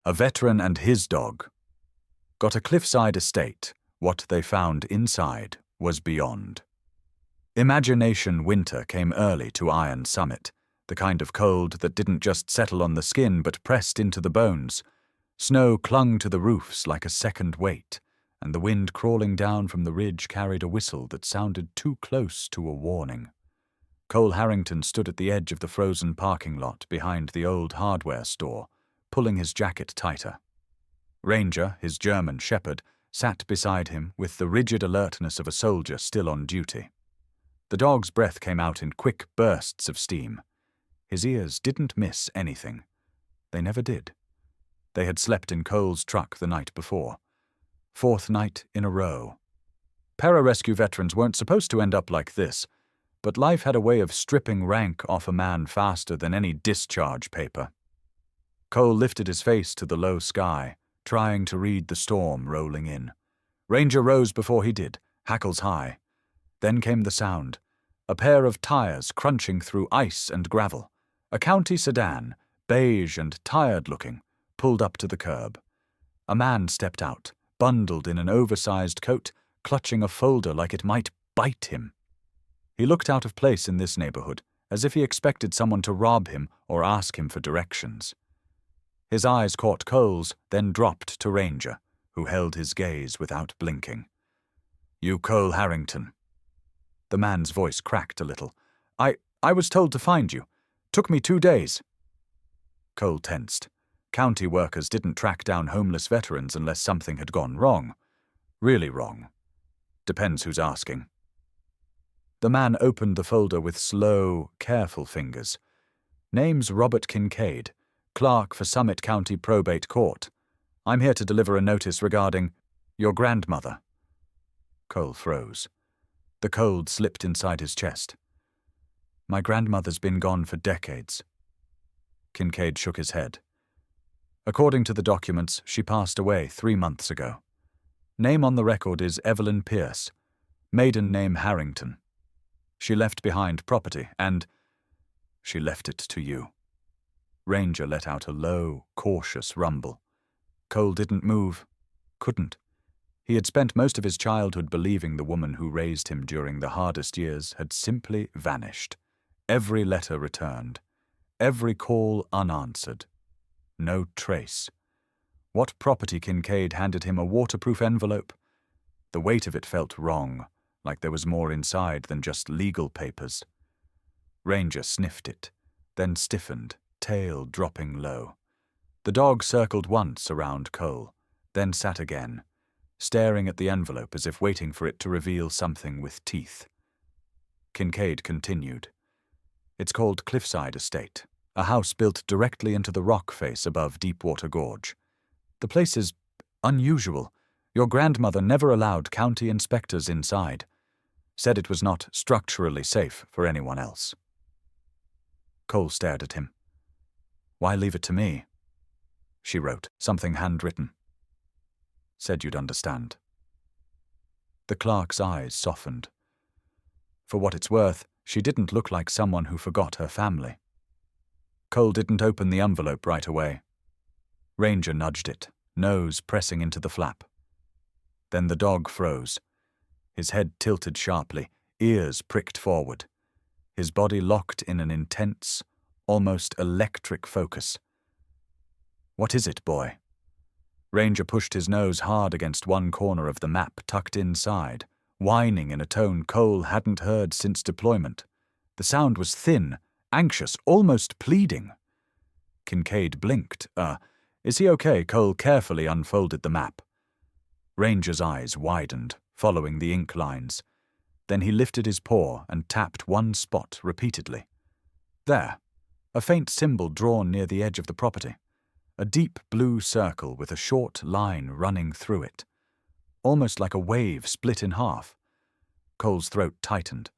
A veteran and his dog got a cliffside estate. What they found inside was beyond. Imagination winter came early to Iron Summit, the kind of cold that didn't just settle on the skin but pressed into the bones. Snow clung to the roofs like a second weight, and the wind crawling down from the ridge carried a whistle that sounded too close to a warning. Cole Harrington stood at the edge of the frozen parking lot behind the old hardware store, pulling his jacket tighter. Ranger, his German shepherd, sat beside him with the rigid alertness of a soldier still on duty. The dog's breath came out in quick bursts of steam. His ears didn't miss anything. They never did. They had slept in Cole's truck the night before. 4th night in a row. Pararescue veterans weren't supposed to end up like this, but life had a way of stripping rank off a man faster than any discharge paper. Cole lifted his face to the low sky, trying to read the storm rolling in. Ranger rose before he did, hackles high. Then came the sound, a pair of tires crunching through ice and gravel. A county sedan, beige and tired-looking, pulled up to the curb. A man stepped out, bundled in an oversized coat, clutching a folder like it might bite him. He looked out of place in this neighborhood, as if he expected someone to rob him or ask him for directions. His eyes caught Cole's, then dropped to Ranger, who held his gaze without blinking. "You Cole Harrington." The man's voice cracked a little. I was told to find you. Took me 2 days." Cole tensed. County workers didn't track down homeless veterans unless something had gone wrong. Really wrong. Depends who's asking. The man opened the folder with slow, careful fingers. Name's Robert Kincaid, clerk for Summit County Probate Court. I'm here to deliver a notice regarding your grandmother. Cole froze. The cold slipped inside his chest. My grandmother's been gone for decades. Kincaid shook his head. According to the documents, she passed away 3 months ago. Name on the record is Evelyn Pierce, maiden name Harrington. She left behind property, and she left it to you. Ranger let out a low, cautious rumble. Cole didn't move. Couldn't. He had spent most of his childhood believing the woman who raised him during the hardest years had simply vanished. Every letter returned. Every call unanswered. No trace. What property Kincaid handed him a waterproof envelope? The weight of it felt wrong, like there was more inside than just legal papers. Ranger sniffed it, then stiffened, tail dropping low. The dog circled once around Cole, then sat again, staring at the envelope as if waiting for it to reveal something with teeth. Kincaid continued. It's called Cliffside Estate, a house built directly into the rock face above Deepwater Gorge. The place is unusual. Your grandmother never allowed county inspectors inside. Said it was not structurally safe for anyone else. Cole stared at him. Why leave it to me? She wrote, something handwritten. Said you'd understand. The clerk's eyes softened. For what it's worth, she didn't look like someone who forgot her family. Cole didn't open the envelope right away. Ranger nudged it, nose pressing into the flap. Then the dog froze. His head tilted sharply, ears pricked forward. His body locked in an intense, almost electric focus. What is it, boy? Ranger pushed his nose hard against one corner of the map tucked inside, whining in a tone Cole hadn't heard since deployment. The sound was thin, anxious, almost pleading. Kincaid blinked. Is he okay? Cole carefully unfolded the map. Ranger's eyes widened, following the ink lines. Then he lifted his paw and tapped one spot repeatedly. There, a faint symbol drawn near the edge of the property. A deep blue circle with a short line running through it. Almost like a wave split in half. Cole's throat tightened.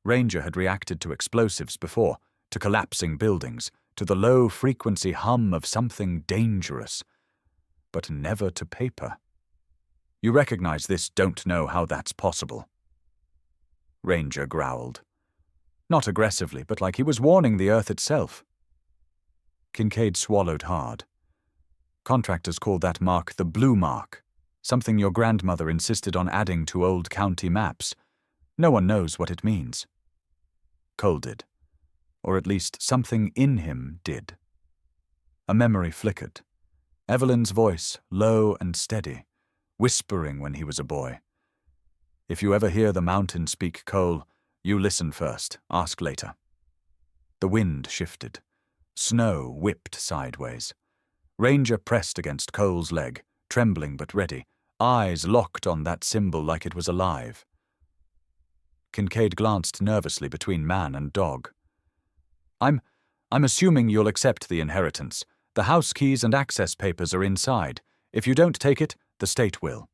Ranger had reacted to explosives before, to collapsing buildings, to the low-frequency hum of something dangerous. But never to paper. You recognize this, don't know how that's possible. Ranger growled. Not aggressively, but like he was warning the earth itself. Kincaid swallowed hard. Contractors called that mark the blue mark, something your grandmother insisted on adding to old county maps. No one knows what it means. Cole did, or at least something in him did. A memory flickered. Evelyn's voice, low and steady, whispering when he was a boy. If you ever hear the mountain speak, Cole, you listen first, ask later. The wind shifted. Snow whipped sideways. Ranger pressed against Cole's leg, trembling but ready, eyes locked on that symbol like it was alive. Kincaid glanced nervously between man and dog. I'm assuming you'll accept the inheritance. The house keys and access papers are inside. If you don't take it, the state will.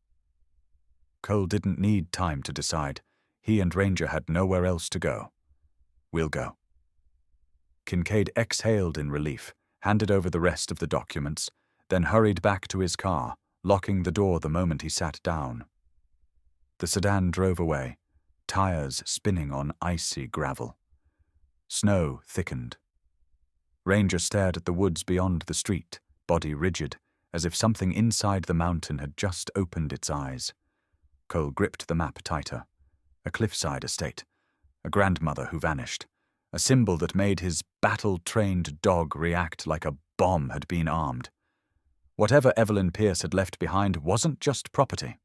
Cole didn't need time to decide. He and Ranger had nowhere else to go. We'll go. Kincaid exhaled in relief, handed over the rest of the documents, then hurried back to his car, locking the door the moment he sat down. The sedan drove away, tires spinning on icy gravel. Snow thickened. Ranger stared at the woods beyond the street, body rigid, as if something inside the mountain had just opened its eyes. Cole gripped the map tighter. A Cliffside estate. A grandmother who vanished. A symbol that made his battle-trained dog react like a bomb had been armed. Whatever Evelyn Pierce had left behind wasn't just property.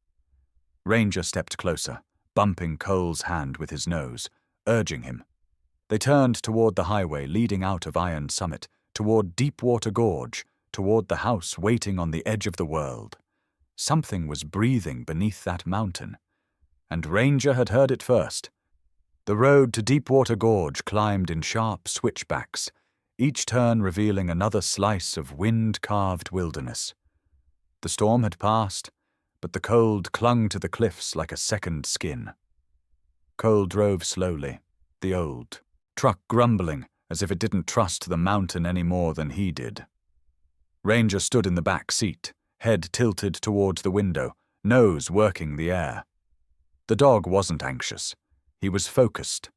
Ranger stepped closer, bumping Cole's hand with his nose, urging him. They turned toward the highway leading out of Iron Summit, toward Deepwater Gorge, toward the house waiting on the edge of the world. Something was breathing beneath that mountain, and Ranger had heard it first. The road to Deepwater Gorge climbed in sharp switchbacks, each turn revealing another slice of wind-carved wilderness. The storm had passed, but the cold clung to the cliffs like a second skin. Cole drove slowly, the old truck grumbling as if it didn't trust the mountain any more than he did. Ranger stood in the back seat, head tilted toward the window, nose working the air. The dog wasn't anxious. He was focused,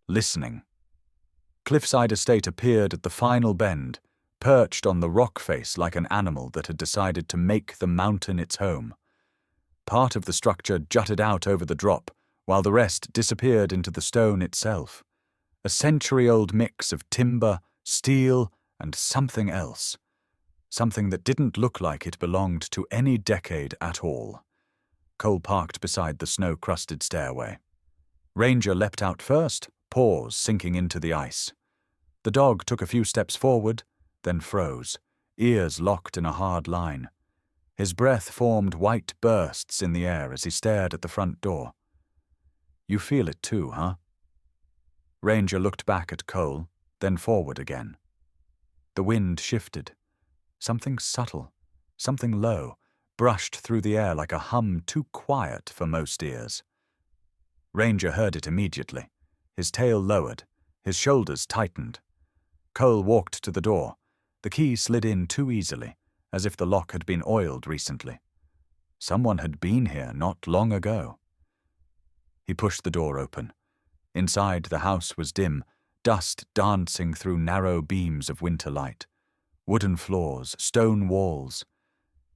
listening. Cliffside Estate appeared at the final bend, perched on the rock face like an animal that had decided to make the mountain its home. Part of the structure jutted out over the drop, while the rest disappeared into the stone itself. A century-old mix of timber, steel, and something else. Something that didn't look like it belonged to any decade at all. Cole parked beside the snow-crusted stairway. Ranger leapt out first, paws sinking into the ice. The dog took a few steps forward, then froze, ears locked in a hard line. His breath formed white bursts in the air as he stared at the front door. You feel it too, huh? Ranger looked back at Cole, then forward again. The wind shifted. Something subtle, something low, brushed through the air like a hum too quiet for most ears. Ranger heard it immediately. His tail lowered, his shoulders tightened. Cole walked to the door. The key slid in too easily, as if the lock had been oiled recently. Someone had been here not long ago. He pushed the door open. Inside, the house was dim, dust dancing through narrow beams of winter light. Wooden floors, stone walls,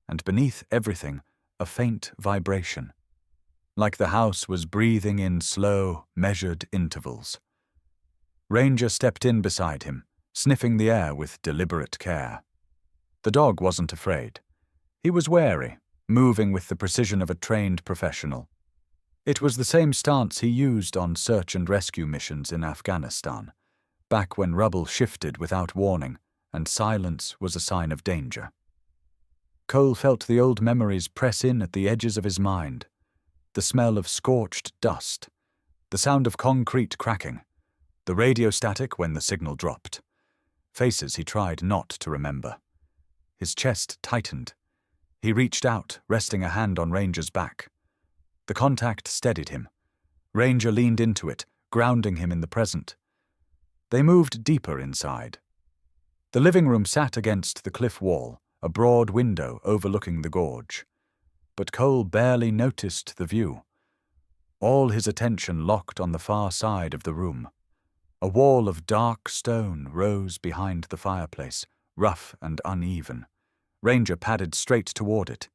and beneath everything, a faint vibration. Like the house was breathing in slow, measured intervals. Ranger stepped in beside him, sniffing the air with deliberate care. The dog wasn't afraid. He was wary, moving with the precision of a trained professional. It was the same stance he used on search and rescue missions in Afghanistan, back when rubble shifted without warning and silence was a sign of danger. Cole felt the old memories press in at the edges of his mind. The smell of scorched dust, the sound of concrete cracking, the radio static when the signal dropped. Faces he tried not to remember. His chest tightened. He reached out, resting a hand on Ranger's back. The contact steadied him. Ranger leaned into it, grounding him in the present. They moved deeper inside. The living room sat against the cliff wall, a broad window overlooking the gorge. But Cole barely noticed the view. All his attention locked on the far side of the room. A wall of dark stone rose behind the fireplace, rough and uneven. Ranger padded straight toward it.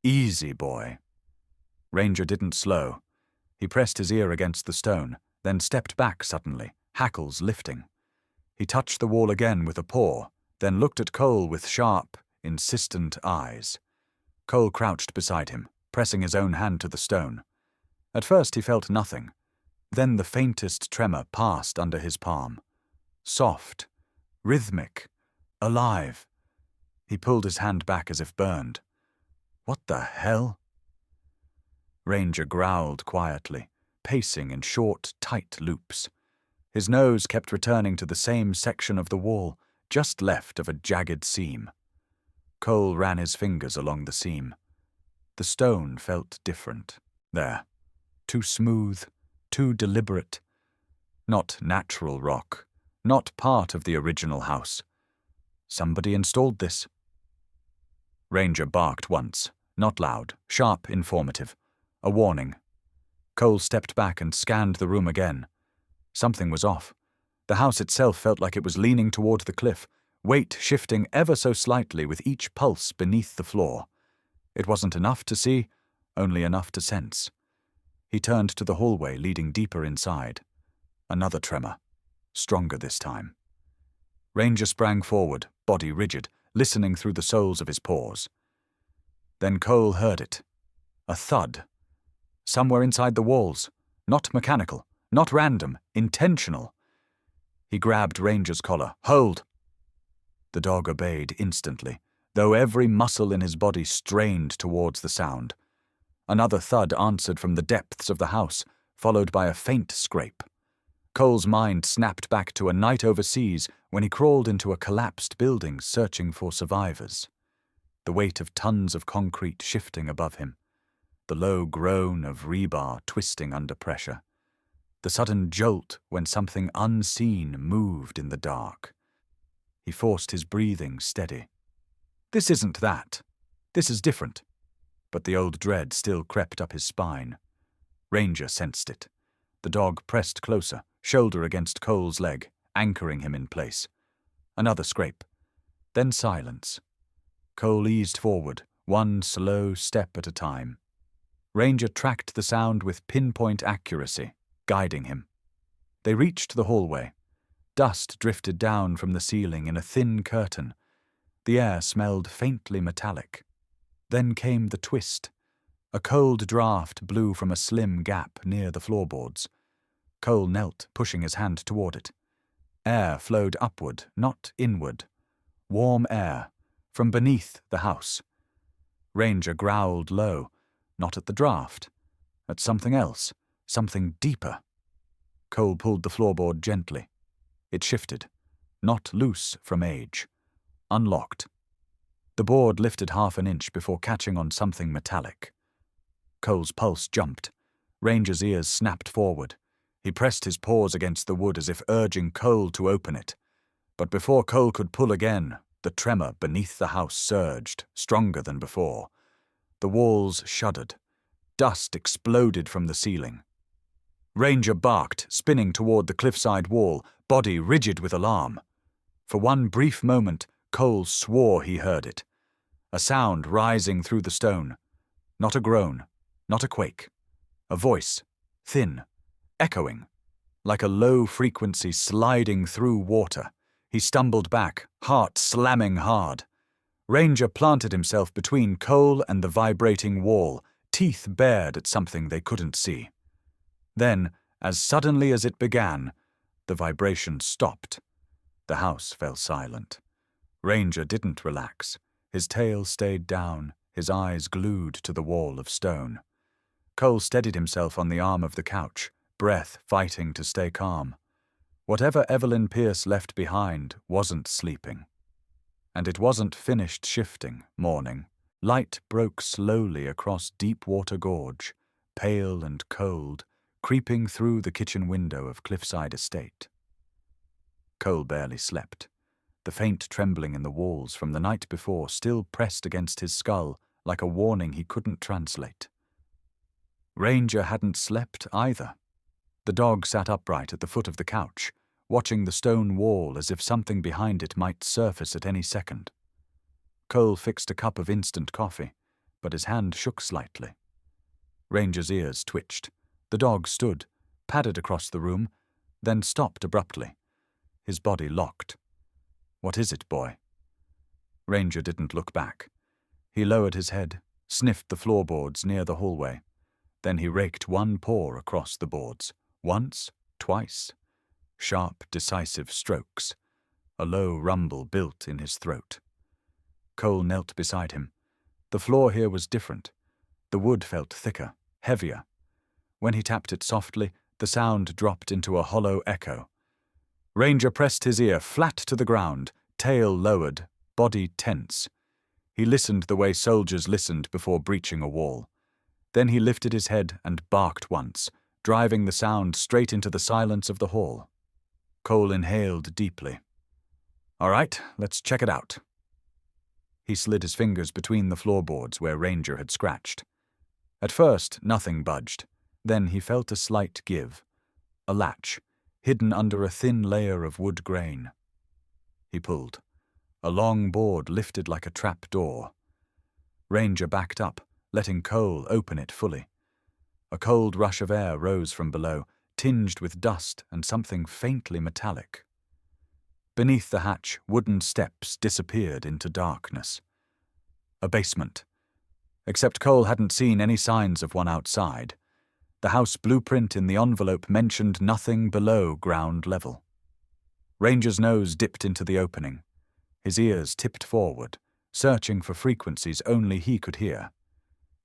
Easy, boy. Ranger didn't slow. He pressed his ear against the stone, then stepped back suddenly, hackles lifting. He touched the wall again with a paw, then looked at Cole with sharp, insistent eyes. Cole crouched beside him, pressing his own hand to the stone. At first he felt nothing. Then the faintest tremor passed under his palm. Soft, rhythmic, alive. He pulled his hand back as if burned. What the hell? Ranger growled quietly, pacing in short, tight loops. His nose kept returning to the same section of the wall, just left of a jagged seam. Cole ran his fingers along the seam. The stone felt different. There. Too smooth, too deliberate. Not natural rock, not part of the original house. Somebody installed this. Ranger barked once, not loud, sharp, informative. A warning. Cole stepped back and scanned the room again. Something was off. The house itself felt like it was leaning toward the cliff, weight shifting ever so slightly with each pulse beneath the floor. It wasn't enough to see, only enough to sense. He turned to the hallway leading deeper inside. Another tremor, stronger this time. Ranger sprang forward, body rigid, listening through the soles of his paws. Then Cole heard it. A thud. Somewhere inside the walls. Not mechanical, not random, intentional. He grabbed Ranger's collar. Hold! The dog obeyed instantly, though every muscle in his body strained towards the sound. Another thud answered from the depths of the house, followed by a faint scrape. Cole's mind snapped back to a night overseas when he crawled into a collapsed building searching for survivors. The weight of tons of concrete shifting above him. The low groan of rebar twisting under pressure. The sudden jolt when something unseen moved in the dark. He forced his breathing steady. This isn't that. This is different. But the old dread still crept up his spine. Ranger sensed it. The dog pressed closer, shoulder against Cole's leg, anchoring him in place. Another scrape. Then silence. Cole eased forward, one slow step at a time. Ranger tracked the sound with pinpoint accuracy, guiding him. They reached the hallway. Dust drifted down from the ceiling in a thin curtain. The air smelled faintly metallic. Then came the twist. A cold draft blew from a slim gap near the floorboards. Cole knelt, pushing his hand toward it. Air flowed upward, not inward. Warm air, from beneath the house. Ranger growled low, not at the draft, at something else, something deeper. Cole pulled the floorboard gently. It shifted, not loose from age. Unlocked. The board lifted half an inch before catching on something metallic. Cole's pulse jumped. Ranger's ears snapped forward. He pressed his paws against the wood as if urging Cole to open it. But before Cole could pull again, the tremor beneath the house surged, stronger than before. The walls shuddered. Dust exploded from the ceiling. Ranger barked, spinning toward the cliffside wall, body rigid with alarm. For one brief moment, Cole swore he heard it. A sound rising through the stone. Not a groan, not a quake. A voice, thin, echoing, like a low frequency sliding through water. He stumbled back, heart slamming hard. Ranger planted himself between Cole and the vibrating wall, teeth bared at something they couldn't see. Then, as suddenly as it began, the vibration stopped. The house fell silent. Ranger didn't relax. His tail stayed down, his eyes glued to the wall of stone. Cole steadied himself on the arm of the couch, breath fighting to stay calm. Whatever Evelyn Pierce left behind wasn't sleeping. And it wasn't finished shifting, morning. Light broke slowly across Deepwater Gorge, pale and cold, creeping through the kitchen window of Cliffside Estate. Cole barely slept. The faint trembling in the walls from the night before still pressed against his skull like a warning he couldn't translate. Ranger hadn't slept either. The dog sat upright at the foot of the couch, watching the stone wall as if something behind it might surface at any second. Cole fixed a cup of instant coffee, but his hand shook slightly. Ranger's ears twitched. The dog stood, padded across the room, then stopped abruptly. His body locked. "What is it, boy?" Ranger didn't look back. He lowered his head, sniffed the floorboards near the hallway. Then he raked one paw across the boards. Once, twice. Sharp, decisive strokes. A low rumble built in his throat. Cole knelt beside him. The floor here was different. The wood felt thicker, heavier. When he tapped it softly, the sound dropped into a hollow echo. Ranger pressed his ear flat to the ground, tail lowered, body tense. He listened the way soldiers listened before breaching a wall. Then he lifted his head and barked once, driving the sound straight into the silence of the hall. Cole inhaled deeply. "All right, let's check it out." He slid his fingers between the floorboards where Ranger had scratched. At first, nothing budged. Then he felt a slight give. A latch, hidden under a thin layer of wood grain. He pulled. A long board lifted like a trap door. Ranger backed up, letting Cole open it fully. A cold rush of air rose from below, tinged with dust and something faintly metallic. Beneath the hatch, wooden steps disappeared into darkness. A basement. Except Cole hadn't seen any signs of one outside. The house blueprint in the envelope mentioned nothing below ground level. Ranger's nose dipped into the opening. His ears tipped forward, searching for frequencies only he could hear.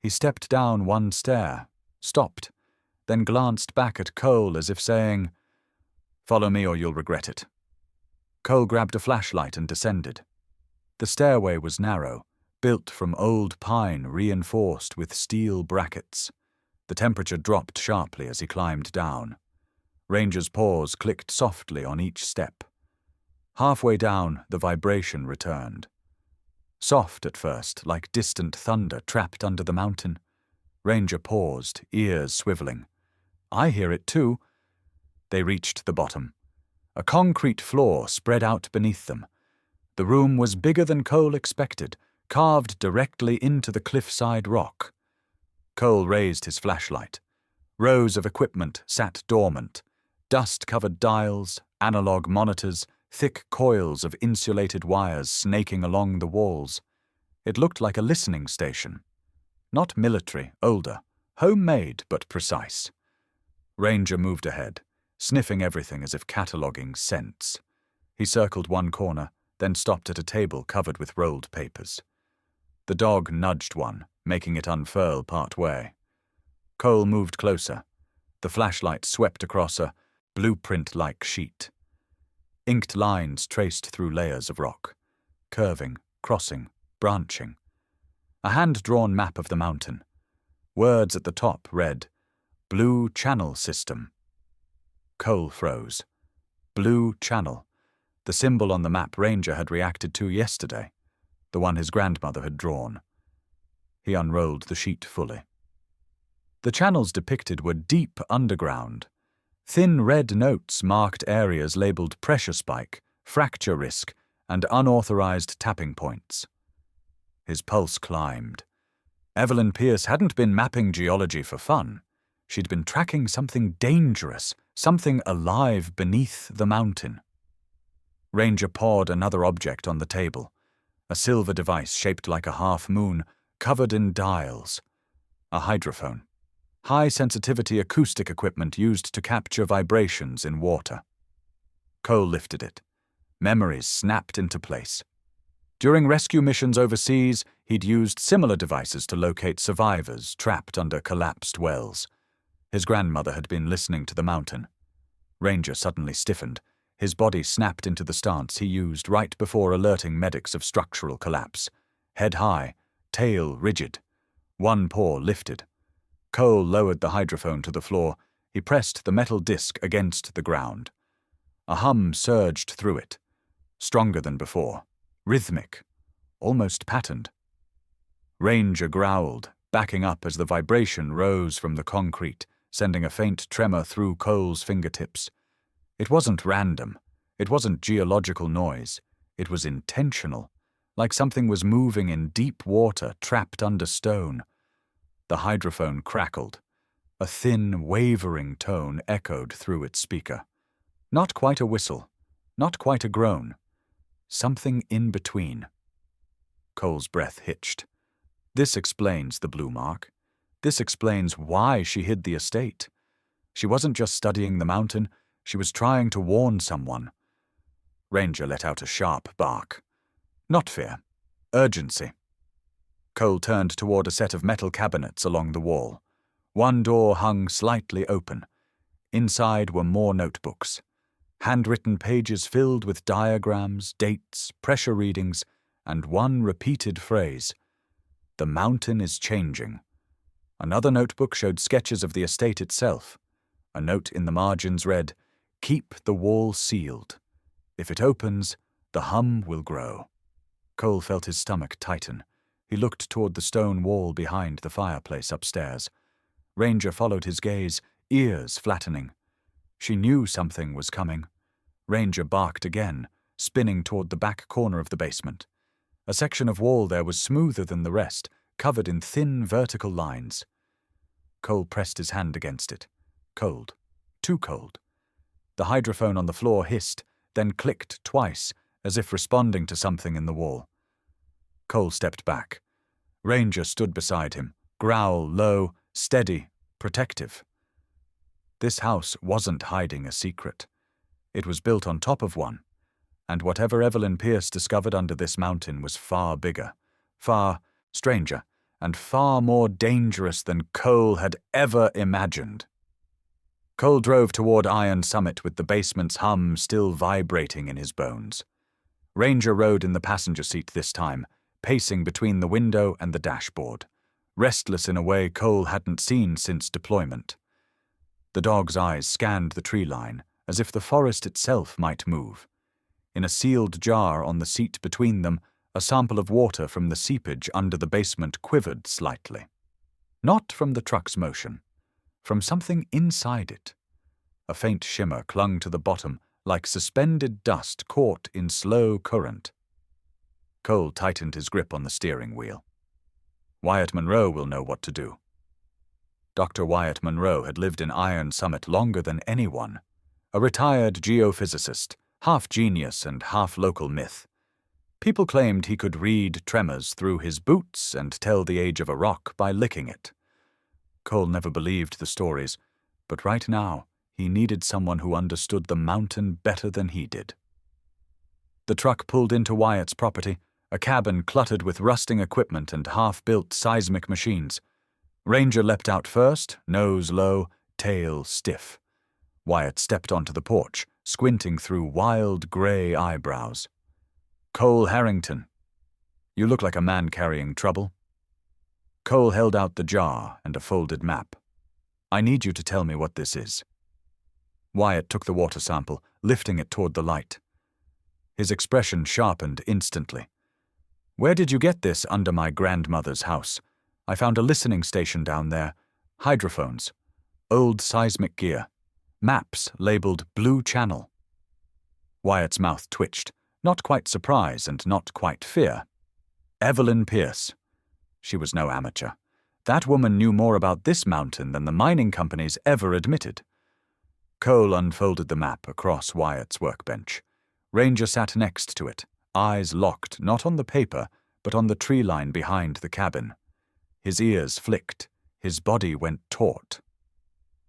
He stepped down one stair, stopped, then glanced back at Cole as if saying, "Follow me or you'll regret it." Cole grabbed a flashlight and descended. The stairway was narrow, built from old pine reinforced with steel brackets. The temperature dropped sharply as he climbed down. Ranger's paws clicked softly on each step. Halfway down, the vibration returned. Soft at first, like distant thunder trapped under the mountain. Ranger paused, ears swiveling. "I hear it too." They reached the bottom. A concrete floor spread out beneath them. The room was bigger than Cole expected, carved directly into the cliffside rock. Cole raised his flashlight. Rows of equipment sat dormant. Dust-covered dials, analog monitors, thick coils of insulated wires snaking along the walls. It looked like a listening station. Not military, older, homemade but precise. Ranger moved ahead, sniffing everything as if cataloguing scents. He circled one corner, then stopped at a table covered with rolled papers. The dog nudged one, making it unfurl part way. Cole moved closer. The flashlight swept across a blueprint-like sheet. Inked lines traced through layers of rock, curving, crossing, branching. A hand-drawn map of the mountain. Words at the top read, "Blue Channel System." Cole froze. Blue Channel. The symbol on the map Ranger had reacted to yesterday. The one his grandmother had drawn. He unrolled the sheet fully. The channels depicted were deep underground. Thin red notes marked areas labeled pressure spike, fracture risk, and unauthorized tapping points. His pulse climbed. Evelyn Pierce hadn't been mapping geology for fun. She'd been tracking something dangerous, something alive beneath the mountain. Ranger pawed another object on the table. A silver device shaped like a half-moon, covered in dials. A hydrophone. High-sensitivity acoustic equipment used to capture vibrations in water. Cole lifted it. Memories snapped into place. During rescue missions overseas, he'd used similar devices to locate survivors trapped under collapsed wells. His grandmother had been listening to the mountain. Ranger suddenly stiffened. His body snapped into the stance he used right before alerting medics of structural collapse. Head high, tail rigid. One paw lifted. Cole lowered the hydrophone to the floor. He pressed the metal disc against the ground. A hum surged through it. Stronger than before. Rhythmic. Almost patterned. Ranger growled, backing up as the vibration rose from the concrete, sending a faint tremor through Cole's fingertips. It wasn't random. It wasn't geological noise. It was intentional. like something was moving in deep water trapped under stone. The hydrophone crackled. A thin, wavering tone echoed through its speaker. Not quite a whistle, not quite a groan. Something in between. Cole's breath hitched. This explains the blue mark. This explains why she hid the estate. She wasn't just studying the mountain, she was trying to warn someone. Ranger let out a sharp bark. Not fear. Urgency. Cole turned toward a set of metal cabinets along the wall. One door hung slightly open. Inside were more notebooks. Handwritten pages filled with diagrams, dates, pressure readings, and one repeated phrase. The mountain is changing. Another notebook showed sketches of the estate itself. A note in the margins read, "Keep the wall sealed. If it opens, the hum will grow." Cole felt his stomach tighten. He looked toward the stone wall behind the fireplace upstairs. Ranger followed his gaze, ears flattening. She knew something was coming. Ranger barked again, spinning toward the back corner of the basement. A section of wall there was smoother than the rest, covered in thin vertical lines. Cole pressed his hand against it. Cold. Too cold. The hydrophone on the floor hissed, then clicked twice, as if responding to something in the wall. Cole stepped back. Ranger stood beside him, growl low, steady, protective. This house wasn't hiding a secret. It was built on top of one, and whatever Evelyn Pierce discovered under this mountain was far bigger, far stranger, and far more dangerous than Cole had ever imagined. Cole drove toward Iron Summit with the basement's hum still vibrating in his bones. Ranger rode in the passenger seat this time, pacing between the window and the dashboard, restless in a way Cole hadn't seen since deployment. The dog's eyes scanned the tree line, as if the forest itself might move. In a sealed jar on the seat between them, a sample of water from the seepage under the basement quivered slightly. Not from the truck's motion, from something inside it. A faint shimmer clung to the bottom like suspended dust caught in slow current. Cole tightened his grip on the steering wheel. Wyatt Monroe will know what to do. Dr. Wyatt Monroe had lived in Iron Summit longer than anyone. A retired geophysicist, half genius and half local myth. People claimed he could read tremors through his boots and tell the age of a rock by licking it. Cole never believed the stories, but right now he needed someone who understood the mountain better than he did. The truck pulled into Wyatt's property, a cabin cluttered with rusting equipment and half-built seismic machines. Ranger leapt out first, nose low, tail stiff. Wyatt stepped onto the porch, squinting through wild gray eyebrows. "Cole Harrington. You look like a man carrying trouble." Cole held out the jar and a folded map. "I need you to tell me what this is." Wyatt took the water sample, lifting it toward the light. His expression sharpened instantly. "Where did you get this under my grandmother's house? I found a listening station down there. Hydrophones. Old seismic gear. Maps labeled Blue Channel." Wyatt's mouth twitched, not quite surprise and not quite fear. Evelyn Pierce. She was no amateur. That woman knew more about this mountain than the mining companies ever admitted. Cole unfolded the map across Wyatt's workbench. Ranger sat next to it, eyes locked not on the paper, but on the tree line behind the cabin. His ears flicked, his body went taut.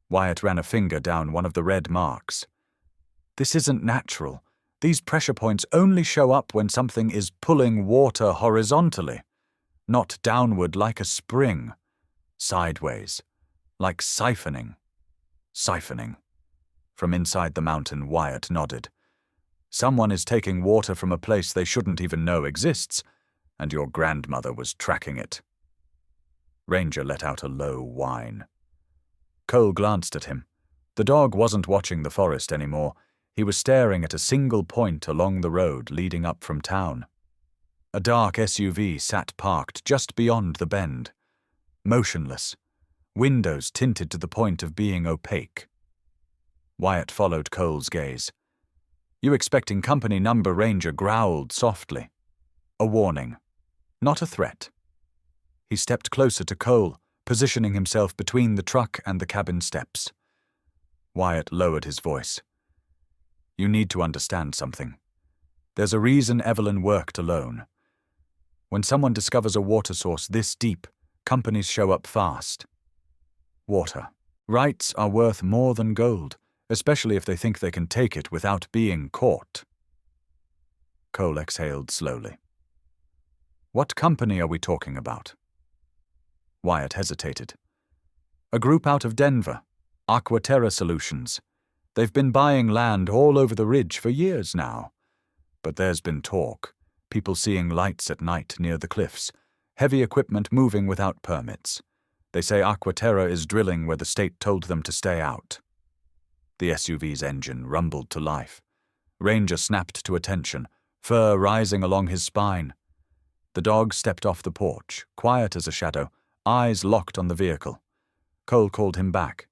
Wyatt ran a finger down one of the red marks. "This isn't natural. These pressure points only show up when something is pulling water horizontally, not downward like a spring. Sideways, like siphoning." Siphoning. From inside the mountain, Wyatt nodded. "Someone is taking water from a place they shouldn't even know exists, and your grandmother was tracking it." Ranger let out a low whine. Cole glanced at him. The dog wasn't watching the forest anymore. He was staring at a single point along the road leading up from town. A dark SUV sat parked just beyond the bend. Motionless. Windows tinted to the point of being opaque. Wyatt followed Cole's gaze. "You expecting company number?" Ranger growled softly. A warning, not a threat. He stepped closer to Cole, positioning himself between the truck and the cabin steps. Wyatt lowered his voice. You need to understand something. There's a reason Evelyn worked alone. When someone discovers a water source this deep, companies show up fast. Water. Rights are worth more than gold, especially if they think they can take it without being caught. Cole exhaled slowly. What company are we talking about? Wyatt hesitated. A group out of Denver, Aquaterra Solutions. They've been buying land all over the ridge for years now. But there's been talk, people seeing lights at night near the cliffs, heavy equipment moving without permits. They say Aquaterra is drilling where the state told them to stay out. The SUV's engine rumbled to life. Ranger snapped to attention, fur rising along his spine. The dog stepped off the porch, quiet as a shadow, eyes locked on the vehicle. Cole called him back.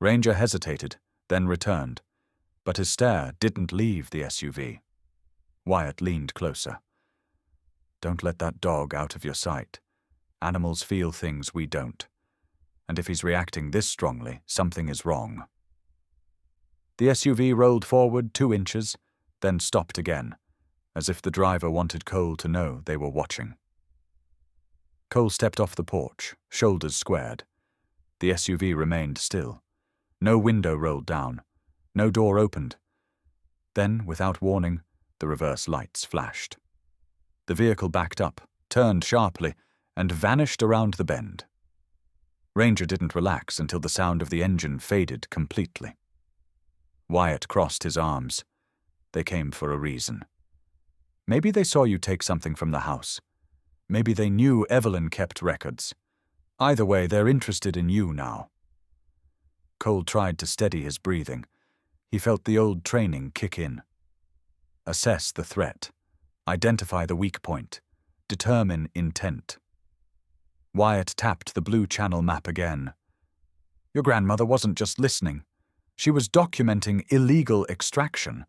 Ranger hesitated, then returned, but his stare didn't leave the SUV. Wyatt leaned closer. Don't let that dog out of your sight. Animals feel things we don't. And if he's reacting this strongly, something is wrong. The SUV rolled forward 2 inches, then stopped again, as if the driver wanted Cole to know they were watching. Cole stepped off the porch, shoulders squared. The SUV remained still. No window rolled down. No door opened. Then, without warning, the reverse lights flashed. The vehicle backed up, turned sharply, and vanished around the bend. Ranger didn't relax until the sound of the engine faded completely. Wyatt crossed his arms. They came for a reason. Maybe they saw you take something from the house. Maybe they knew Evelyn kept records. Either way, they're interested in you now. Cole tried to steady his breathing. He felt the old training kick in. Assess the threat. Identify the weak point. Determine intent. Wyatt tapped the blue channel map again. Your grandmother wasn't just listening. She was documenting illegal extraction.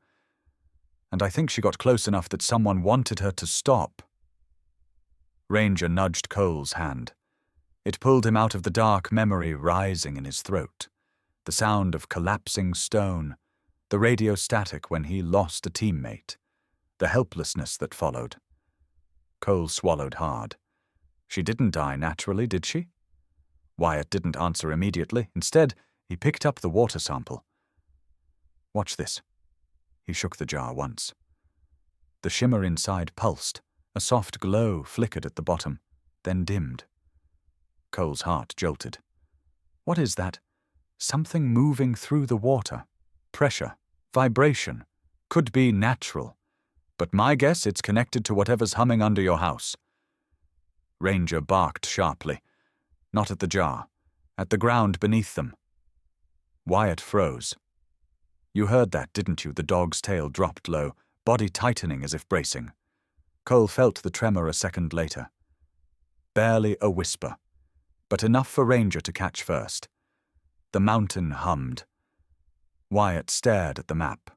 And I think she got close enough that someone wanted her to stop. Ranger nudged Cole's hand. It pulled him out of the dark memory rising in his throat. The sound of collapsing stone, the radio static when he lost a teammate, the helplessness that followed. Cole swallowed hard. She didn't die naturally, did she? Wyatt didn't answer immediately. Instead, he picked up the water sample. Watch this. He shook the jar once. The shimmer inside pulsed. A soft glow flickered at the bottom, then dimmed. Cole's heart jolted. What is that? Something moving through the water. Pressure, vibration. Could be natural. But my guess it's connected to whatever's humming under your house. Ranger barked sharply. Not at the jar. At the ground beneath them. Wyatt froze. You heard that, didn't you? The dog's tail dropped low, body tightening as if bracing. Cole felt the tremor a second later. Barely a whisper, but enough for Ranger to catch first. The mountain hummed. Wyatt stared at the map.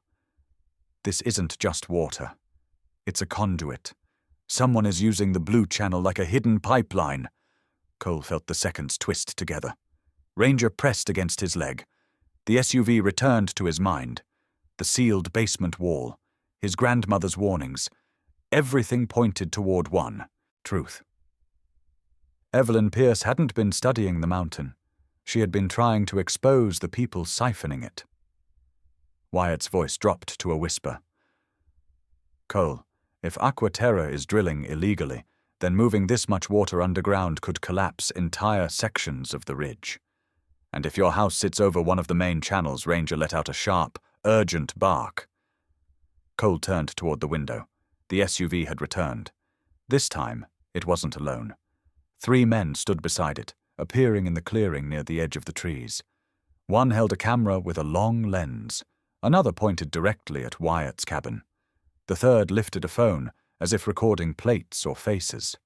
This isn't just water. It's a conduit. Someone is using the blue channel like a hidden pipeline. Cole felt the seconds twist together. Ranger pressed against his leg. The SUV returned to his mind. The sealed basement wall. His grandmother's warnings. Everything pointed toward one. Truth. Evelyn Pierce hadn't been studying the mountain. She had been trying to expose the people siphoning it. Wyatt's voice dropped to a whisper. Cole, if Aquaterra is drilling illegally, then moving this much water underground could collapse entire sections of the ridge. And if your house sits over one of the main channels, Ranger let out a sharp, urgent bark. Cole turned toward the window. The SUV had returned. This time, it wasn't alone. 3 men stood beside it, appearing in the clearing near the edge of the trees. One held a camera with a long lens. Another pointed directly at Wyatt's cabin. The third lifted a phone, as if recording plates or faces.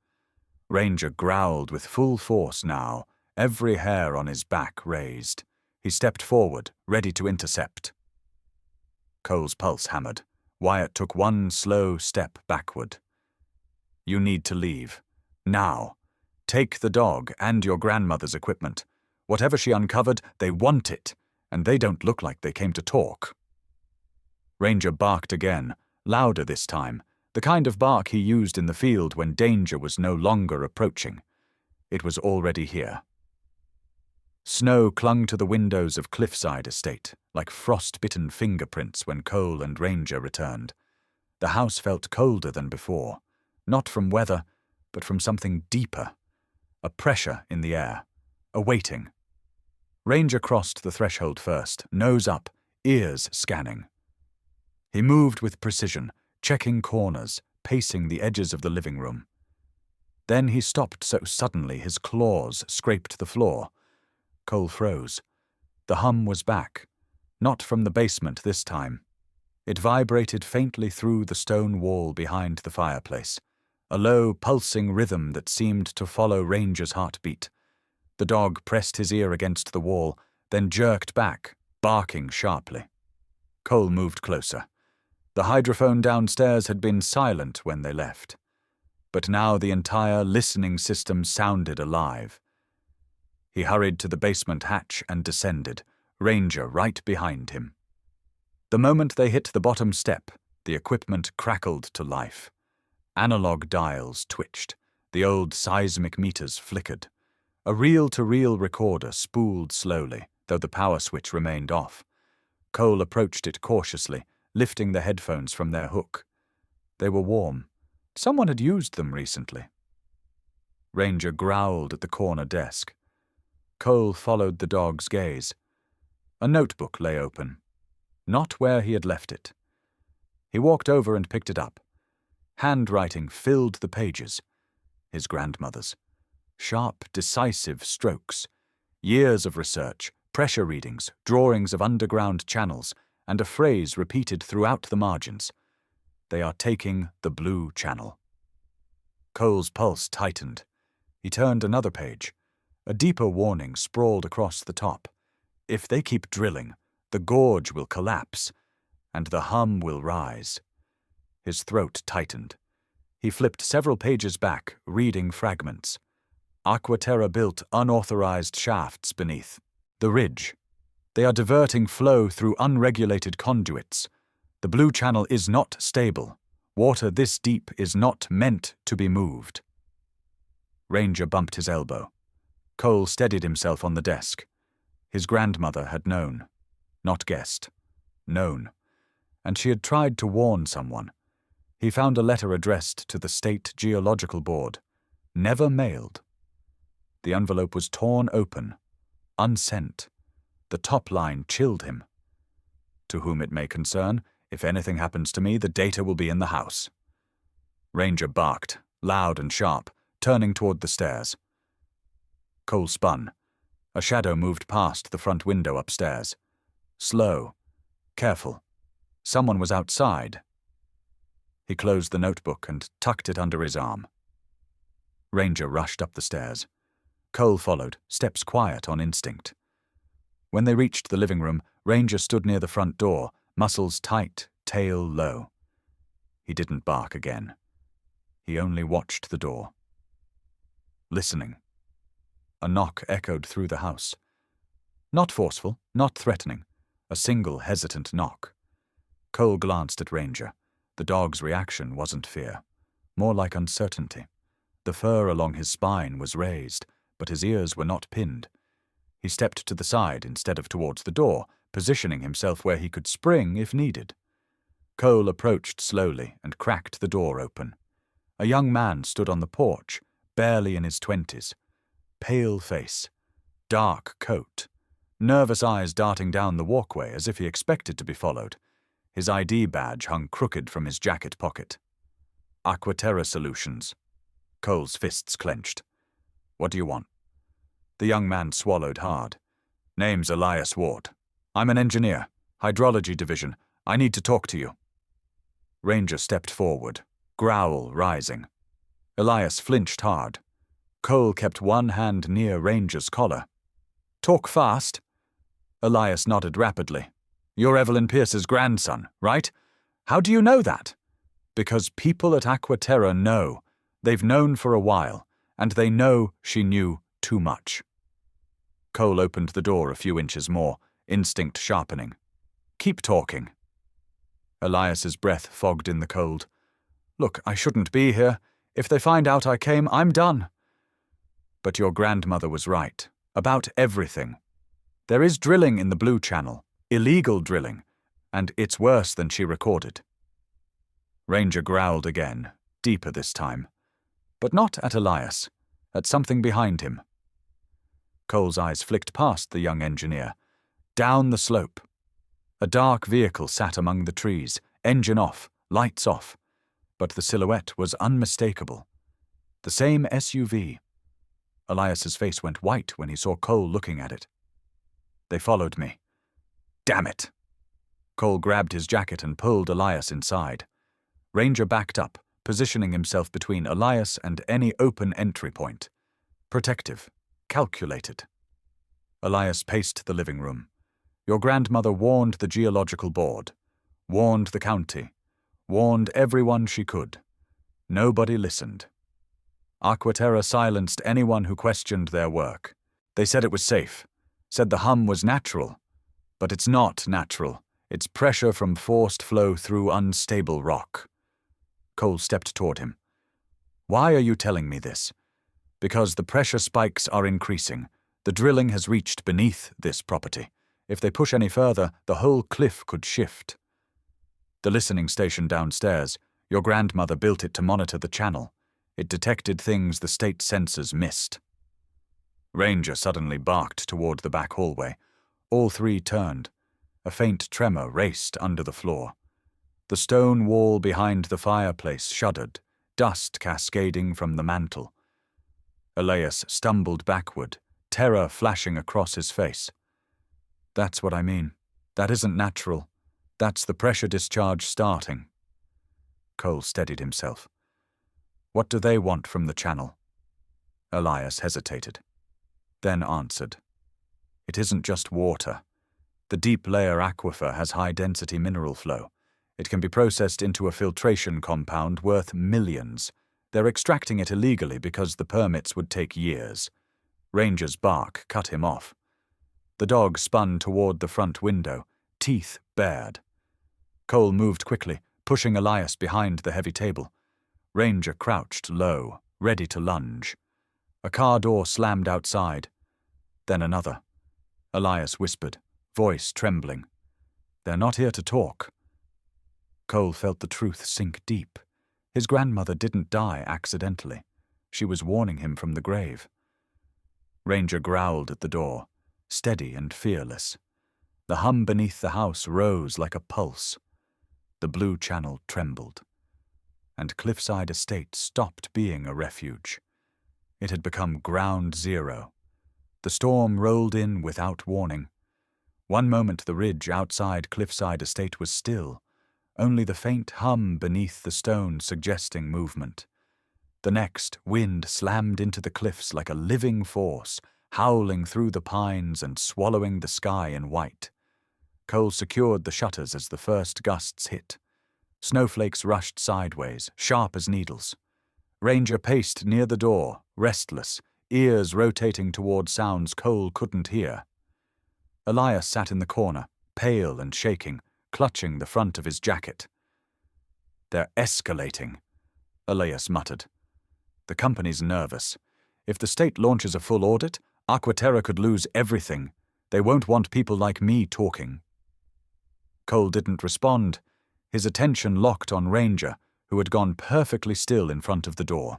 Ranger growled with full force now, every hair on his back raised. He stepped forward, ready to intercept. Cole's pulse hammered. Wyatt took one slow step backward. You need to leave. Now. Take the dog and your grandmother's equipment. Whatever she uncovered, they want it, and they don't look like they came to talk." Ranger barked again, louder this time, the kind of bark he used in the field when danger was no longer approaching. It was already here. Snow clung to the windows of Cliffside estate, like frost-bitten fingerprints when Cole and Ranger returned. The house felt colder than before, not from weather, but from something deeper. A pressure in the air, a waiting. Ranger crossed the threshold first, nose up, ears scanning. He moved with precision, checking corners, pacing the edges of the living room. Then he stopped so suddenly his claws scraped the floor. Cole froze. The hum was back, not from the basement this time. It vibrated faintly through the stone wall behind the fireplace, a low, pulsing rhythm that seemed to follow Ranger's heartbeat. The dog pressed his ear against the wall, then jerked back, barking sharply. Cole moved closer. The hydrophone downstairs had been silent when they left, but now the entire listening system sounded alive. He hurried to the basement hatch and descended, Ranger right behind him. The moment they hit the bottom step, the equipment crackled to life. Analog dials twitched, the old seismic meters flickered. A reel-to-reel recorder spooled slowly, though the power switch remained off. Cole approached it cautiously, lifting the headphones from their hook. They were warm. Someone had used them recently. Ranger growled at the corner desk. Cole followed the dog's gaze. A notebook lay open, not where he had left it. He walked over and picked it up. Handwriting filled the pages. His grandmother's. Sharp, decisive strokes. Years of research, pressure readings, drawings of underground channels, and a phrase repeated throughout the margins. They are taking the blue channel. Cole's pulse tightened. He turned another page. A deeper warning sprawled across the top. If they keep drilling, the gorge will collapse, and the hum will rise. His throat tightened. He flipped several pages back, reading fragments. Aquaterra built unauthorized shafts beneath. The ridge. They are diverting flow through unregulated conduits. The blue channel is not stable. Water this deep is not meant to be moved. Ranger bumped his elbow. Cole steadied himself on the desk. His grandmother had known. Not guessed. Known. And she had tried to warn someone. He found a letter addressed to the State Geological Board. Never mailed. The envelope was torn open. Unsent. The top line chilled him. To whom it may concern, if anything happens to me, the data will be in the house. Ranger barked, loud and sharp, turning toward the stairs. Cole spun. A shadow moved past the front window upstairs. Slow. Careful. Someone was outside. He closed the notebook and tucked it under his arm. Ranger rushed up the stairs. Cole followed, steps quiet on instinct. When they reached the living room, Ranger stood near the front door, muscles tight, tail low. He didn't bark again. He only watched the door. Listening. A knock echoed through the house. Not forceful, not threatening. A single hesitant knock. Cole glanced at Ranger. The dog's reaction wasn't fear. More like uncertainty. The fur along his spine was raised, but his ears were not pinned. He stepped to the side instead of towards the door, positioning himself where he could spring if needed. Cole approached slowly and cracked the door open. A young man stood on the porch, barely in his 20s. Pale face, dark coat, nervous eyes darting down the walkway as if he expected to be followed. His ID badge hung crooked from his jacket pocket. Aquaterra Solutions. Cole's fists clenched. What do you want? The young man swallowed hard. Name's Elias Ward. I'm an engineer. Hydrology division. I need to talk to you. Ranger stepped forward, growl rising. Elias flinched hard. Cole kept one hand near Ranger's collar. Talk fast. Elias nodded rapidly. You're Evelyn Pierce's grandson, right? How do you know that? Because people at Aquaterra know. They've known for a while, and they know she knew too much. Cole opened the door a few inches more, instinct sharpening. Keep talking. Elias's breath fogged in the cold. Look, I shouldn't be here. If they find out I came, I'm done. But your grandmother was right. About everything. There is drilling in the Blue Channel. Illegal drilling. And it's worse than she recorded. Ranger growled again, deeper this time. But not at Elias. At something behind him. Cole's eyes flicked past the young engineer. Down the slope. A dark vehicle sat among the trees, engine off, lights off. But the silhouette was unmistakable. The same SUV. Elias's face went white when he saw Cole looking at it. They followed me. Damn it! Cole grabbed his jacket and pulled Elias inside. Ranger backed up, positioning himself between Elias and any open entry point. Protective. Calculated. Elias paced the living room. Your grandmother warned the geological board. Warned the county. Warned everyone she could. Nobody listened. Aquaterra silenced anyone who questioned their work. They said it was safe. Said the hum was natural. But it's not natural. It's pressure from forced flow through unstable rock. Cole stepped toward him. Why are you telling me this? Because the pressure spikes are increasing. The drilling has reached beneath this property. If they push any further, the whole cliff could shift. The listening station downstairs, your grandmother built it to monitor the channel. It detected things the state sensors missed. Ranger suddenly barked toward the back hallway. All three turned. A faint tremor raced under the floor. The stone wall behind the fireplace shuddered, dust cascading from the mantel. Elias stumbled backward, terror flashing across his face. That's what I mean. That isn't natural. That's the pressure discharge starting. Cole steadied himself. What do they want from the channel? Elias hesitated, then answered. It isn't just water. The deep layer aquifer has high-density mineral flow. It can be processed into a filtration compound worth millions. They're extracting it illegally because the permits would take years. Ranger's bark cut him off. The dog spun toward the front window, teeth bared. Cole moved quickly, pushing Elias behind the heavy table. Ranger crouched low, ready to lunge. A car door slammed outside. Then another. Elias whispered, voice trembling. They're not here to talk. Cole felt the truth sink deep. His grandmother didn't die accidentally. She was warning him from the grave. Ranger growled at the door, steady and fearless. The hum beneath the house rose like a pulse. The Blue Channel trembled. And Cliffside Estate stopped being a refuge. It had become ground zero. The storm rolled in without warning. One moment the ridge outside Cliffside Estate was still, only the faint hum beneath the stone suggesting movement. The next, wind slammed into the cliffs like a living force, howling through the pines and swallowing the sky in white. Cole secured the shutters as the first gusts hit. Snowflakes rushed sideways, sharp as needles. Ranger paced near the door, restless, ears rotating toward sounds Cole couldn't hear. Elias sat in the corner, pale and shaking, clutching the front of his jacket. They're escalating, Elias muttered. The company's nervous. If the state launches a full audit, Aquaterra could lose everything. They won't want people like me talking. Cole didn't respond, his attention locked on Ranger, who had gone perfectly still in front of the door.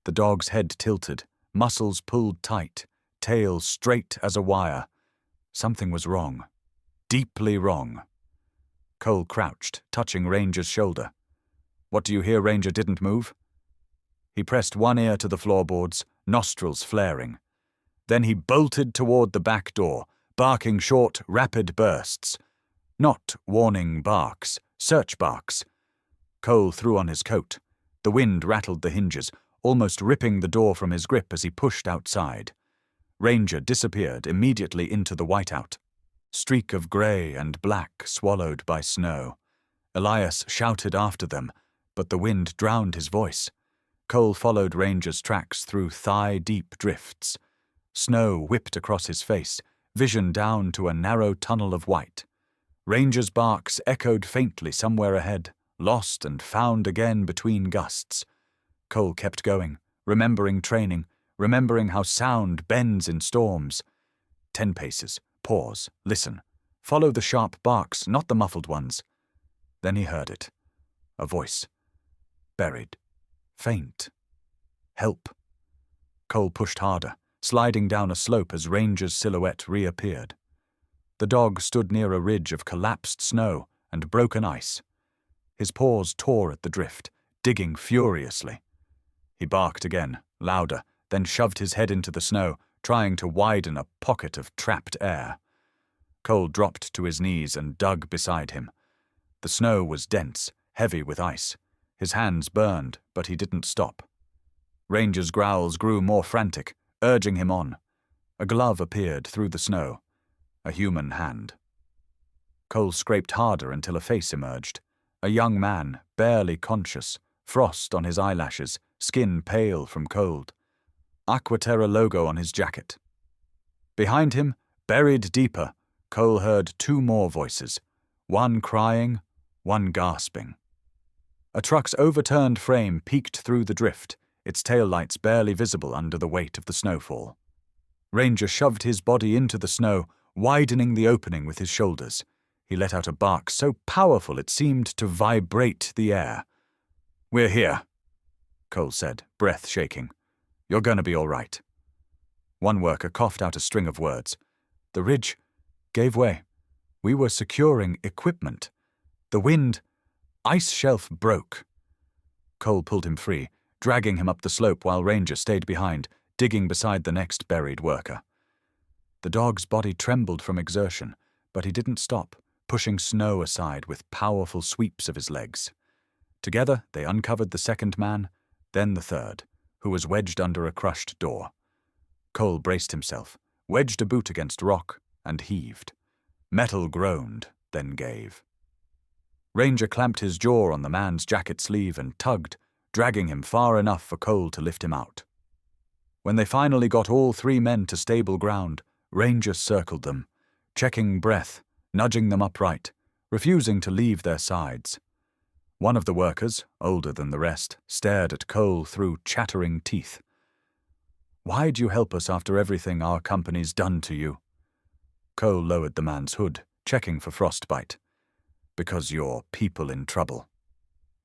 The dog's head tilted, muscles pulled tight, tail straight as a wire. Something was wrong. Deeply wrong. Cole crouched, touching Ranger's shoulder. What do you hear? Ranger didn't move? He pressed one ear to the floorboards, nostrils flaring. Then he bolted toward the back door, barking short, rapid bursts. Not warning barks, search barks. Cole threw on his coat. The wind rattled the hinges, almost ripping the door from his grip as he pushed outside. Ranger disappeared immediately into the whiteout. Streak of grey and black swallowed by snow. Elias shouted after them, but the wind drowned his voice. Cole followed Ranger's tracks through thigh-deep drifts. Snow whipped across his face, vision down to a narrow tunnel of white. Ranger's barks echoed faintly somewhere ahead, lost and found again between gusts. Cole kept going, remembering training, remembering how sound bends in storms. 10 paces, pause, listen. Follow the sharp barks, not the muffled ones. Then he heard it. A voice. Buried. Faint. Help. Cole pushed harder, sliding down a slope as Ranger's silhouette reappeared. The dog stood near a ridge of collapsed snow and broken ice. His paws tore at the drift, digging furiously. He barked again, louder, then shoved his head into the snow, trying to widen a pocket of trapped air. Cole dropped to his knees and dug beside him. The snow was dense, heavy with ice. His hands burned, but he didn't stop. Ranger's growls grew more frantic, urging him on. A glove appeared through the snow. A human hand. Cole scraped harder until a face emerged. A young man, barely conscious, frost on his eyelashes, skin pale from cold. Aquaterra logo on his jacket. Behind him, buried deeper, Cole heard 2 more voices, one crying, one gasping. A truck's overturned frame peeked through the drift, its taillights barely visible under the weight of the snowfall. Ranger shoved his body into the snow, widening the opening with his shoulders. He let out a bark so powerful it seemed to vibrate the air. "We're here," Cole said, breath shaking. "You're gonna be all right." One worker coughed out a string of words. The ridge gave way. We were securing equipment. The wind, ice shelf broke. Cole pulled him free, dragging him up the slope while Ranger stayed behind, digging beside the next buried worker. The dog's body trembled from exertion, but he didn't stop, pushing snow aside with powerful sweeps of his legs. Together, they uncovered the second man, then the third, who was wedged under a crushed door. Cole braced himself, wedged a boot against rock, and heaved. Metal groaned, then gave. Ranger clamped his jaw on the man's jacket sleeve and tugged, dragging him far enough for Cole to lift him out. When they finally got all 3 men to stable ground, Ranger circled them, checking breath, nudging them upright, refusing to leave their sides. One of the workers, older than the rest, stared at Cole through chattering teeth. "Why'd you help us after everything our company's done to you?" Cole lowered the man's hood, checking for frostbite. "Because you're people in trouble.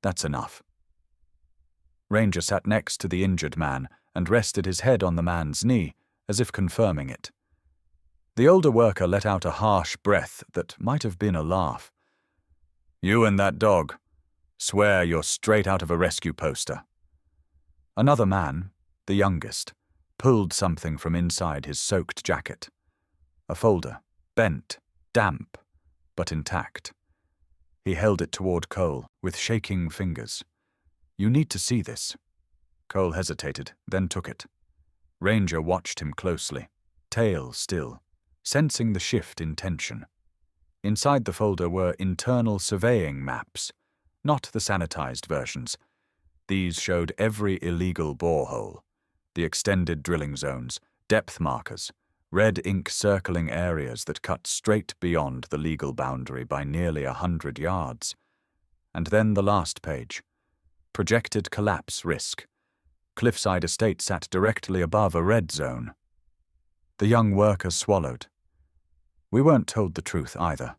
That's enough." Ranger sat next to the injured man and rested his head on the man's knee, as if confirming it. The older worker let out a harsh breath that might have been a laugh. "You and that dog. Swear you're straight out of a rescue poster." Another man, the youngest, pulled something from inside his soaked jacket. A folder, bent, damp, but intact. He held it toward Cole with shaking fingers. "You need to see this." Cole hesitated, then took it. Ranger watched him closely, tail still, sensing the shift in tension. Inside the folder were internal surveying maps, not the sanitized versions. These showed every illegal borehole, the extended drilling zones, depth markers, red ink circling areas that cut straight beyond the legal boundary by nearly 100 yards. And then the last page. Projected collapse risk. Cliffside Estate sat directly above a red zone. The young worker swallowed. We weren't told the truth either.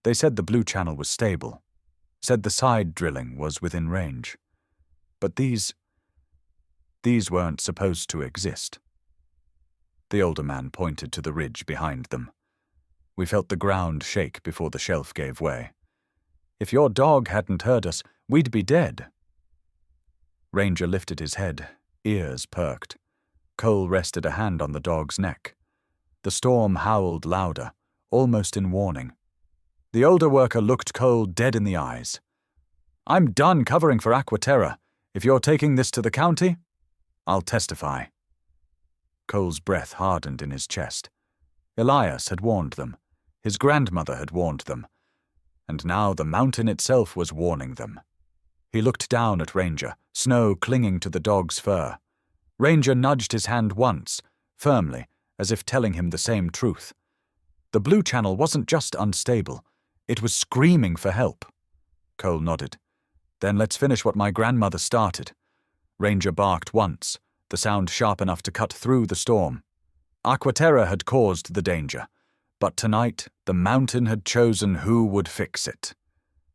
They said the blue channel was stable, said the side drilling was within range. But these weren't supposed to exist. The older man pointed to the ridge behind them. We felt the ground shake before the shelf gave way. If your dog hadn't heard us, we'd be dead. Ranger lifted his head, ears perked. Cole rested a hand on the dog's neck. The storm howled louder, almost in warning. The older worker looked Cole dead in the eyes. "I'm done covering for Aquaterra. If you're taking this to the county, I'll testify." Cole's breath hardened in his chest. Elias had warned them. His grandmother had warned them. And now the mountain itself was warning them. He looked down at Ranger, snow clinging to the dog's fur. Ranger nudged his hand once, firmly, as if telling him the same truth. The blue channel wasn't just unstable, it was screaming for help. Cole nodded. Then let's finish what my grandmother started. Ranger barked once, the sound sharp enough to cut through the storm. Aquaterra had caused the danger, but tonight the mountain had chosen who would fix it.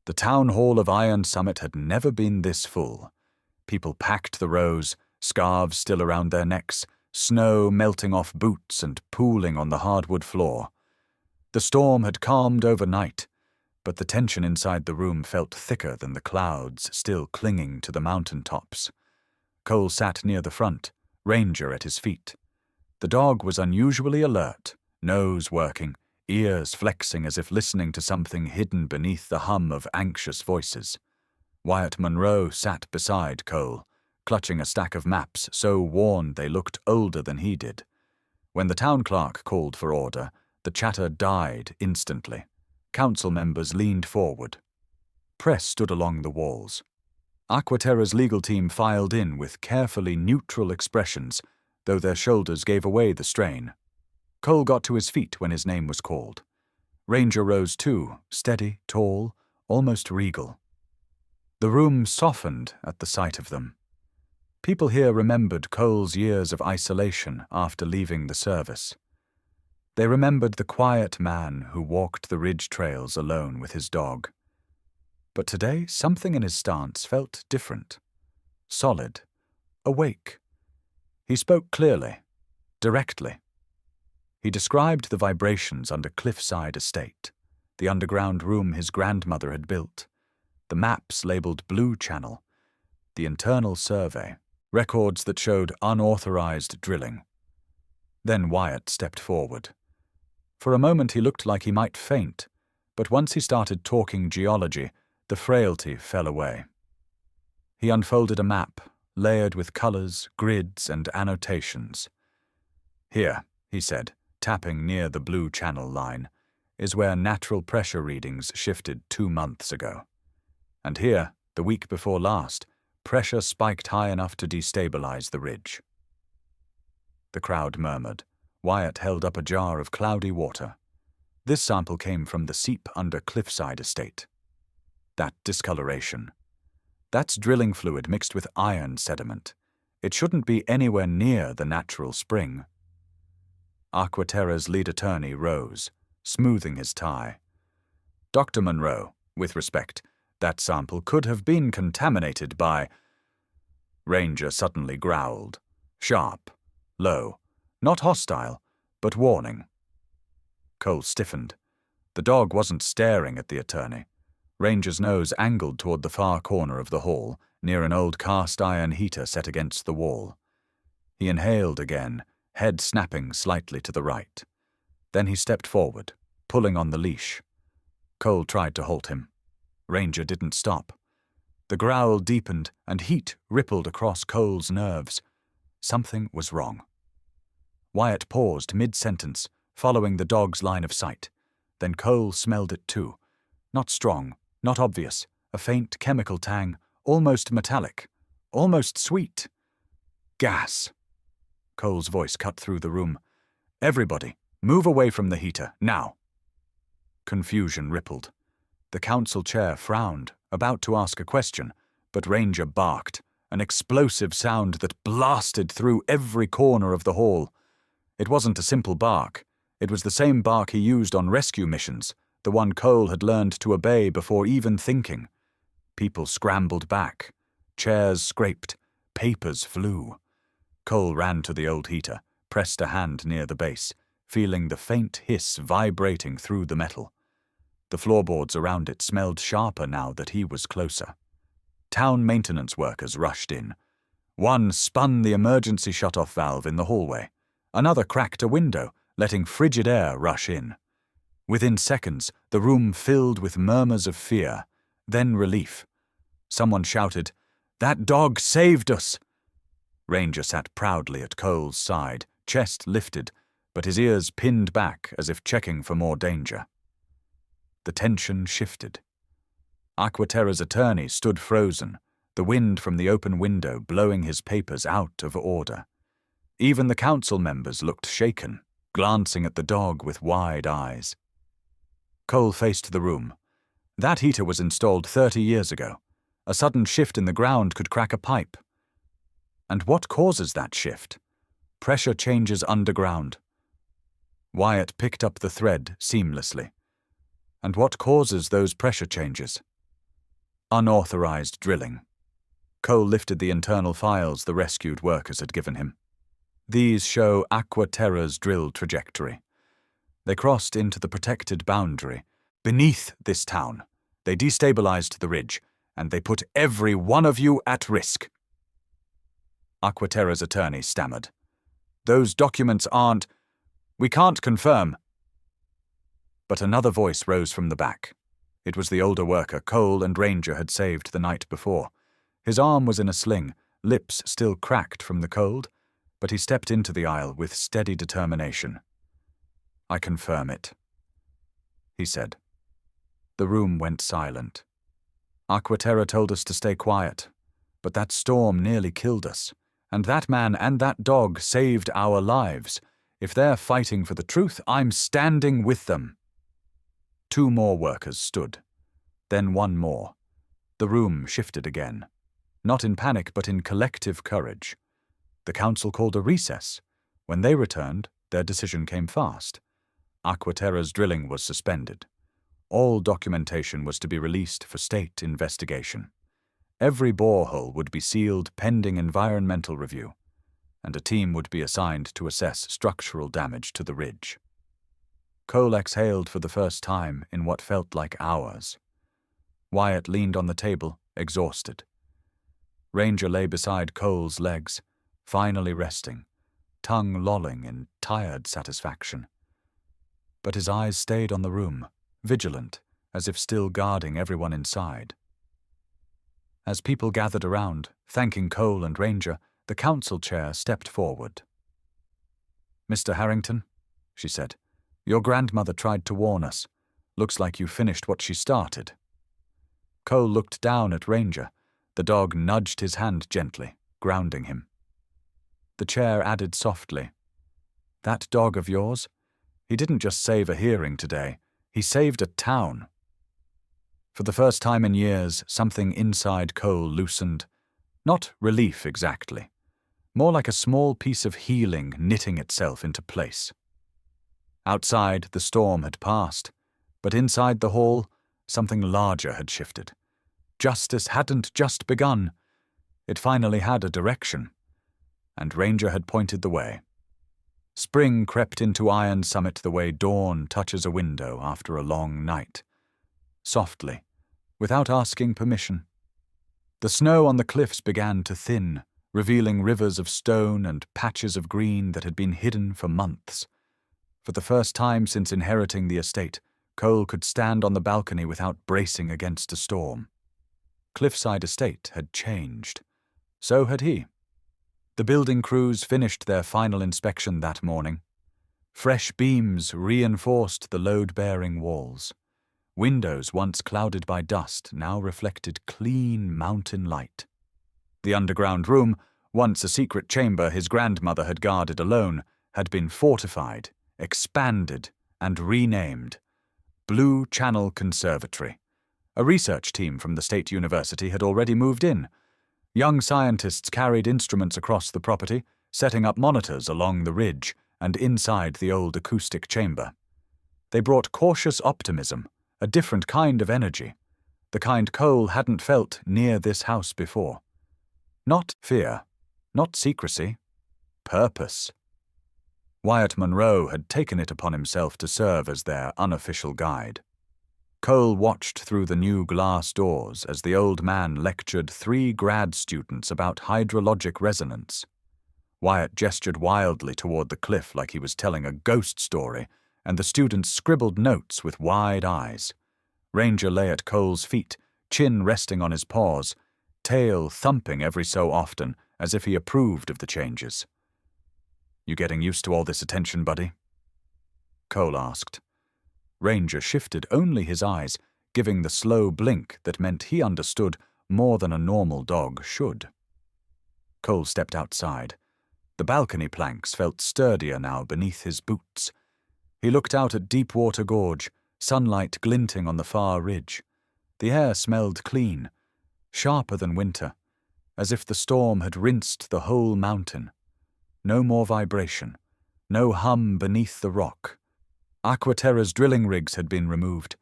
The town hall of Iron Summit had never been this full. People packed the rows, scarves still around their necks, snow melting off boots and pooling on the hardwood floor. The storm had calmed overnight, but the tension inside the room felt thicker than the clouds still clinging to the mountain tops. Cole sat near the front, Ranger at his feet. The dog was unusually alert, nose working, ears flexing as if listening to something hidden beneath the hum of anxious voices. Wyatt Monroe sat beside Cole, clutching a stack of maps so worn they looked older than he did. When the town clerk called for order, the chatter died instantly. Council members leaned forward. Press stood along the walls. Aquaterra's legal team filed in with carefully neutral expressions, though their shoulders gave away the strain. Cole got to his feet when his name was called. Ranger rose too, steady, tall, almost regal. The room softened at the sight of them. People here remembered Cole's years of isolation after leaving the service. They remembered the quiet man who walked the ridge trails alone with his dog. But today, something in his stance felt different. Solid. Awake. He spoke clearly. Directly. He described the vibrations under Cliffside Estate, the underground room his grandmother had built, the maps labeled Blue Channel, the internal survey, records that showed unauthorized drilling. Then Wyatt stepped forward. For a moment he looked like he might faint, but once he started talking geology, the frailty fell away. He unfolded a map, layered with colors, grids, and annotations. Here, he said, tapping near the Blue Channel line, is where natural pressure readings shifted 2 months ago. And here, the week before last, pressure spiked high enough to destabilize the ridge. The crowd murmured. Wyatt held up a jar of cloudy water. This sample came from the seep under Cliffside Estate. That discoloration. That's drilling fluid mixed with iron sediment. It shouldn't be anywhere near the natural spring. Aquaterra's lead attorney rose, smoothing his tie. Dr. Monroe, with respect, that sample could have been contaminated by... Ranger suddenly growled. Sharp. Low. Not hostile, but warning. Cole stiffened. The dog wasn't staring at the attorney. Ranger's nose angled toward the far corner of the hall, near an old cast-iron heater set against the wall. He inhaled again, head snapping slightly to the right. Then he stepped forward, pulling on the leash. Cole tried to halt him. Ranger didn't stop. The growl deepened, and heat rippled across Cole's nerves. Something was wrong. Wyatt paused mid-sentence, following the dog's line of sight. Then Cole smelled it too. Not strong, not obvious, a faint chemical tang, almost metallic, almost sweet. Gas. Cole's voice cut through the room. Everybody, move away from the heater, now. Confusion rippled. The council chair frowned, about to ask a question, but Ranger barked, an explosive sound that blasted through every corner of the hall. It wasn't a simple bark. It was the same bark he used on rescue missions, the one Cole had learned to obey before even thinking. People scrambled back. Chairs scraped. Papers flew. Cole ran to the old heater, pressed a hand near the base, feeling the faint hiss vibrating through the metal. The floorboards around it smelled sharper now that he was closer. Town maintenance workers rushed in. One spun the emergency shut-off valve in the hallway. Another cracked a window, letting frigid air rush in. Within seconds, the room filled with murmurs of fear, then relief. Someone shouted, "That dog saved us!" Ranger sat proudly at Cole's side, chest lifted, but his ears pinned back as if checking for more danger. The tension shifted. Aquaterra's attorney stood frozen, the wind from the open window blowing his papers out of order. Even the council members looked shaken, glancing at the dog with wide eyes. Cole faced the room. That heater was installed 30 years ago. A sudden shift in the ground could crack a pipe. And what causes that shift? Pressure changes underground. Wyatt picked up the thread seamlessly. And what causes those pressure changes? Unauthorized drilling. Cole lifted the internal files the rescued workers had given him. These show Aqua Terra's drill trajectory. They crossed into the protected boundary. Beneath this town, they destabilized the ridge, and they put every one of you at risk. Aqua Terra's attorney stammered. Those documents aren't... We can't confirm. But another voice rose from the back. It was the older worker Cole and Ranger had saved the night before. His arm was in a sling, lips still cracked from the cold, but he stepped into the aisle with steady determination. I confirm it, he said. The room went silent. Aqua Terra told us to stay quiet, but that storm nearly killed us, and that man and that dog saved our lives. If they're fighting for the truth, I'm standing with them. 2 more workers stood, then 1 more. The room shifted again, not in panic but in collective courage. The council called a recess. When they returned, their decision came fast. Aqua Terra's drilling was suspended. All documentation was to be released for state investigation. Every borehole would be sealed pending environmental review, and a team would be assigned to assess structural damage to the ridge. Cole exhaled for the first time in what felt like hours. Wyatt leaned on the table, exhausted. Ranger lay beside Cole's legs, finally resting, tongue lolling in tired satisfaction. But his eyes stayed on the room, vigilant, as if still guarding everyone inside. As people gathered around, thanking Cole and Ranger, the council chair stepped forward. Mr. Harrington, she said, your grandmother tried to warn us. Looks like you finished what she started. Cole looked down at Ranger. The dog nudged his hand gently, grounding him. The chair added softly, that dog of yours? He didn't just save a hearing today. He saved a town. For the first time in years, something inside Cole loosened. Not relief exactly. More like a small piece of healing knitting itself into place. Outside, the storm had passed, but inside the hall, something larger had shifted. Justice hadn't just begun. It finally had a direction, and Ranger had pointed the way. Spring crept into Iron Summit the way dawn touches a window after a long night. Softly, without asking permission. The snow on the cliffs began to thin, revealing rivers of stone and patches of green that had been hidden for months. For the first time since inheriting the estate, Cole could stand on the balcony without bracing against a storm. Cliffside Estate had changed. So had he. The building crews finished their final inspection that morning. Fresh beams reinforced the load-bearing walls. Windows once clouded by dust now reflected clean mountain light. The underground room, once a secret chamber his grandmother had guarded alone, had been fortified, expanded, and renamed Blue Channel Conservatory. A research team from the State University had already moved in. Young scientists carried instruments across the property, setting up monitors along the ridge and inside the old acoustic chamber. They brought cautious optimism, a different kind of energy, the kind Cole hadn't felt near this house before. Not fear, not secrecy, purpose. Wyatt Monroe had taken it upon himself to serve as their unofficial guide. Cole watched through the new glass doors as the old man lectured 3 grad students about hydrologic resonance. Wyatt gestured wildly toward the cliff like he was telling a ghost story, and the students scribbled notes with wide eyes. Ranger lay at Cole's feet, chin resting on his paws, tail thumping every so often as if he approved of the changes. You getting used to all this attention, buddy? Cole asked. Ranger shifted only his eyes, giving the slow blink that meant he understood more than a normal dog should. Cole stepped outside. The balcony planks felt sturdier now beneath his boots. He looked out at Deepwater Gorge, sunlight glinting on the far ridge. The air smelled clean, sharper than winter, as if the storm had rinsed the whole mountain. No more vibration, no hum beneath the rock. Aquaterra's drilling rigs had been removed,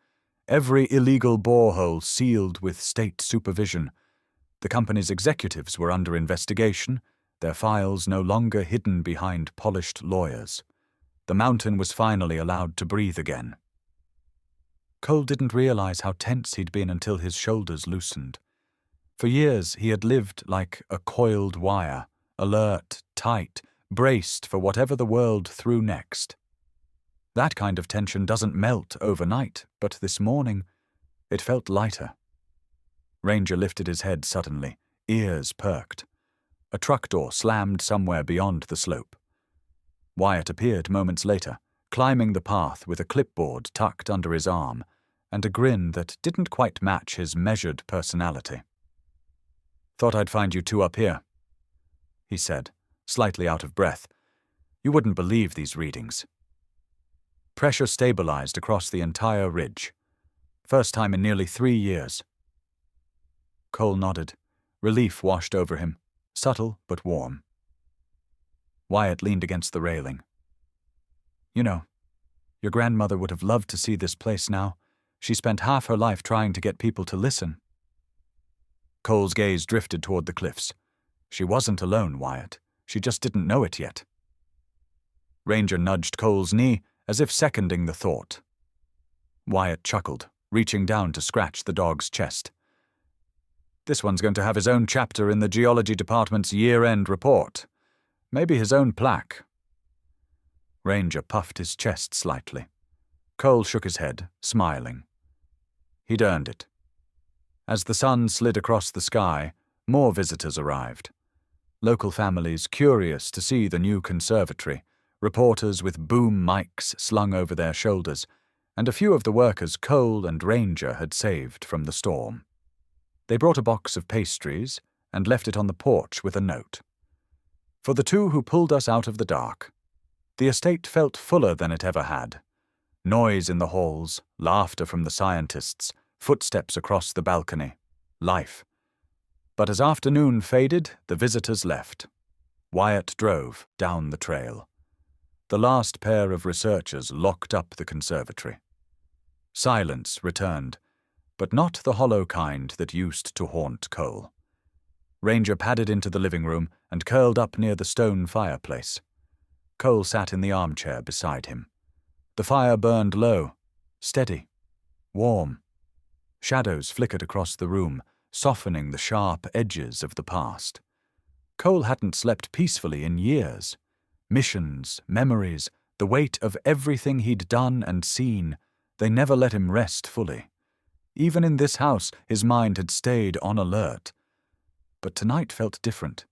every illegal borehole sealed with state supervision. The company's executives were under investigation, their files no longer hidden behind polished lawyers. The mountain was finally allowed to breathe again. Cole didn't realize how tense he'd been until his shoulders loosened. For years he had lived like a coiled wire, alert, tight, braced for whatever the world threw next. That kind of tension doesn't melt overnight, but this morning it felt lighter. Ranger lifted his head suddenly, ears perked. A truck door slammed somewhere beyond the slope. Wyatt appeared moments later, climbing the path with a clipboard tucked under his arm and a grin that didn't quite match his measured personality. "Thought I'd find you two up here," he said, slightly out of breath. "You wouldn't believe these readings." Pressure stabilized across the entire ridge. First time in nearly 3 years. Cole nodded. Relief washed over him, subtle but warm. Wyatt leaned against the railing. "You know, your grandmother would have loved to see this place now. She spent half her life trying to get people to listen." Cole's gaze drifted toward the cliffs. She wasn't alone, Wyatt. She just didn't know it yet. Ranger nudged Cole's knee, as if seconding the thought. Wyatt chuckled, reaching down to scratch the dog's chest. "This one's going to have his own chapter in the geology department's year-end report. Maybe his own plaque." Ranger puffed his chest slightly. Cole shook his head, smiling. He'd earned it. As the sun slid across the sky, more visitors arrived. Local families curious to see the new conservatory, reporters with boom mics slung over their shoulders, and a few of the workers Cole and Ranger had saved from the storm. They brought a box of pastries and left it on the porch with a note. "For the two who pulled us out of the dark." The estate felt fuller than it ever had. Noise in the halls, laughter from the scientists, footsteps across the balcony, life. But as afternoon faded, the visitors left. Wyatt drove down the trail. The last pair of researchers locked up the conservatory. Silence returned, but not the hollow kind that used to haunt Cole. Ranger padded into the living room and curled up near the stone fireplace. Cole sat in the armchair beside him. The fire burned low, steady, warm. Shadows flickered across the room, softening the sharp edges of the past. Cole hadn't slept peacefully in years. Missions, memories, the weight of everything he'd done and seen, they never let him rest fully. Even in this house, his mind had stayed on alert. But tonight felt different.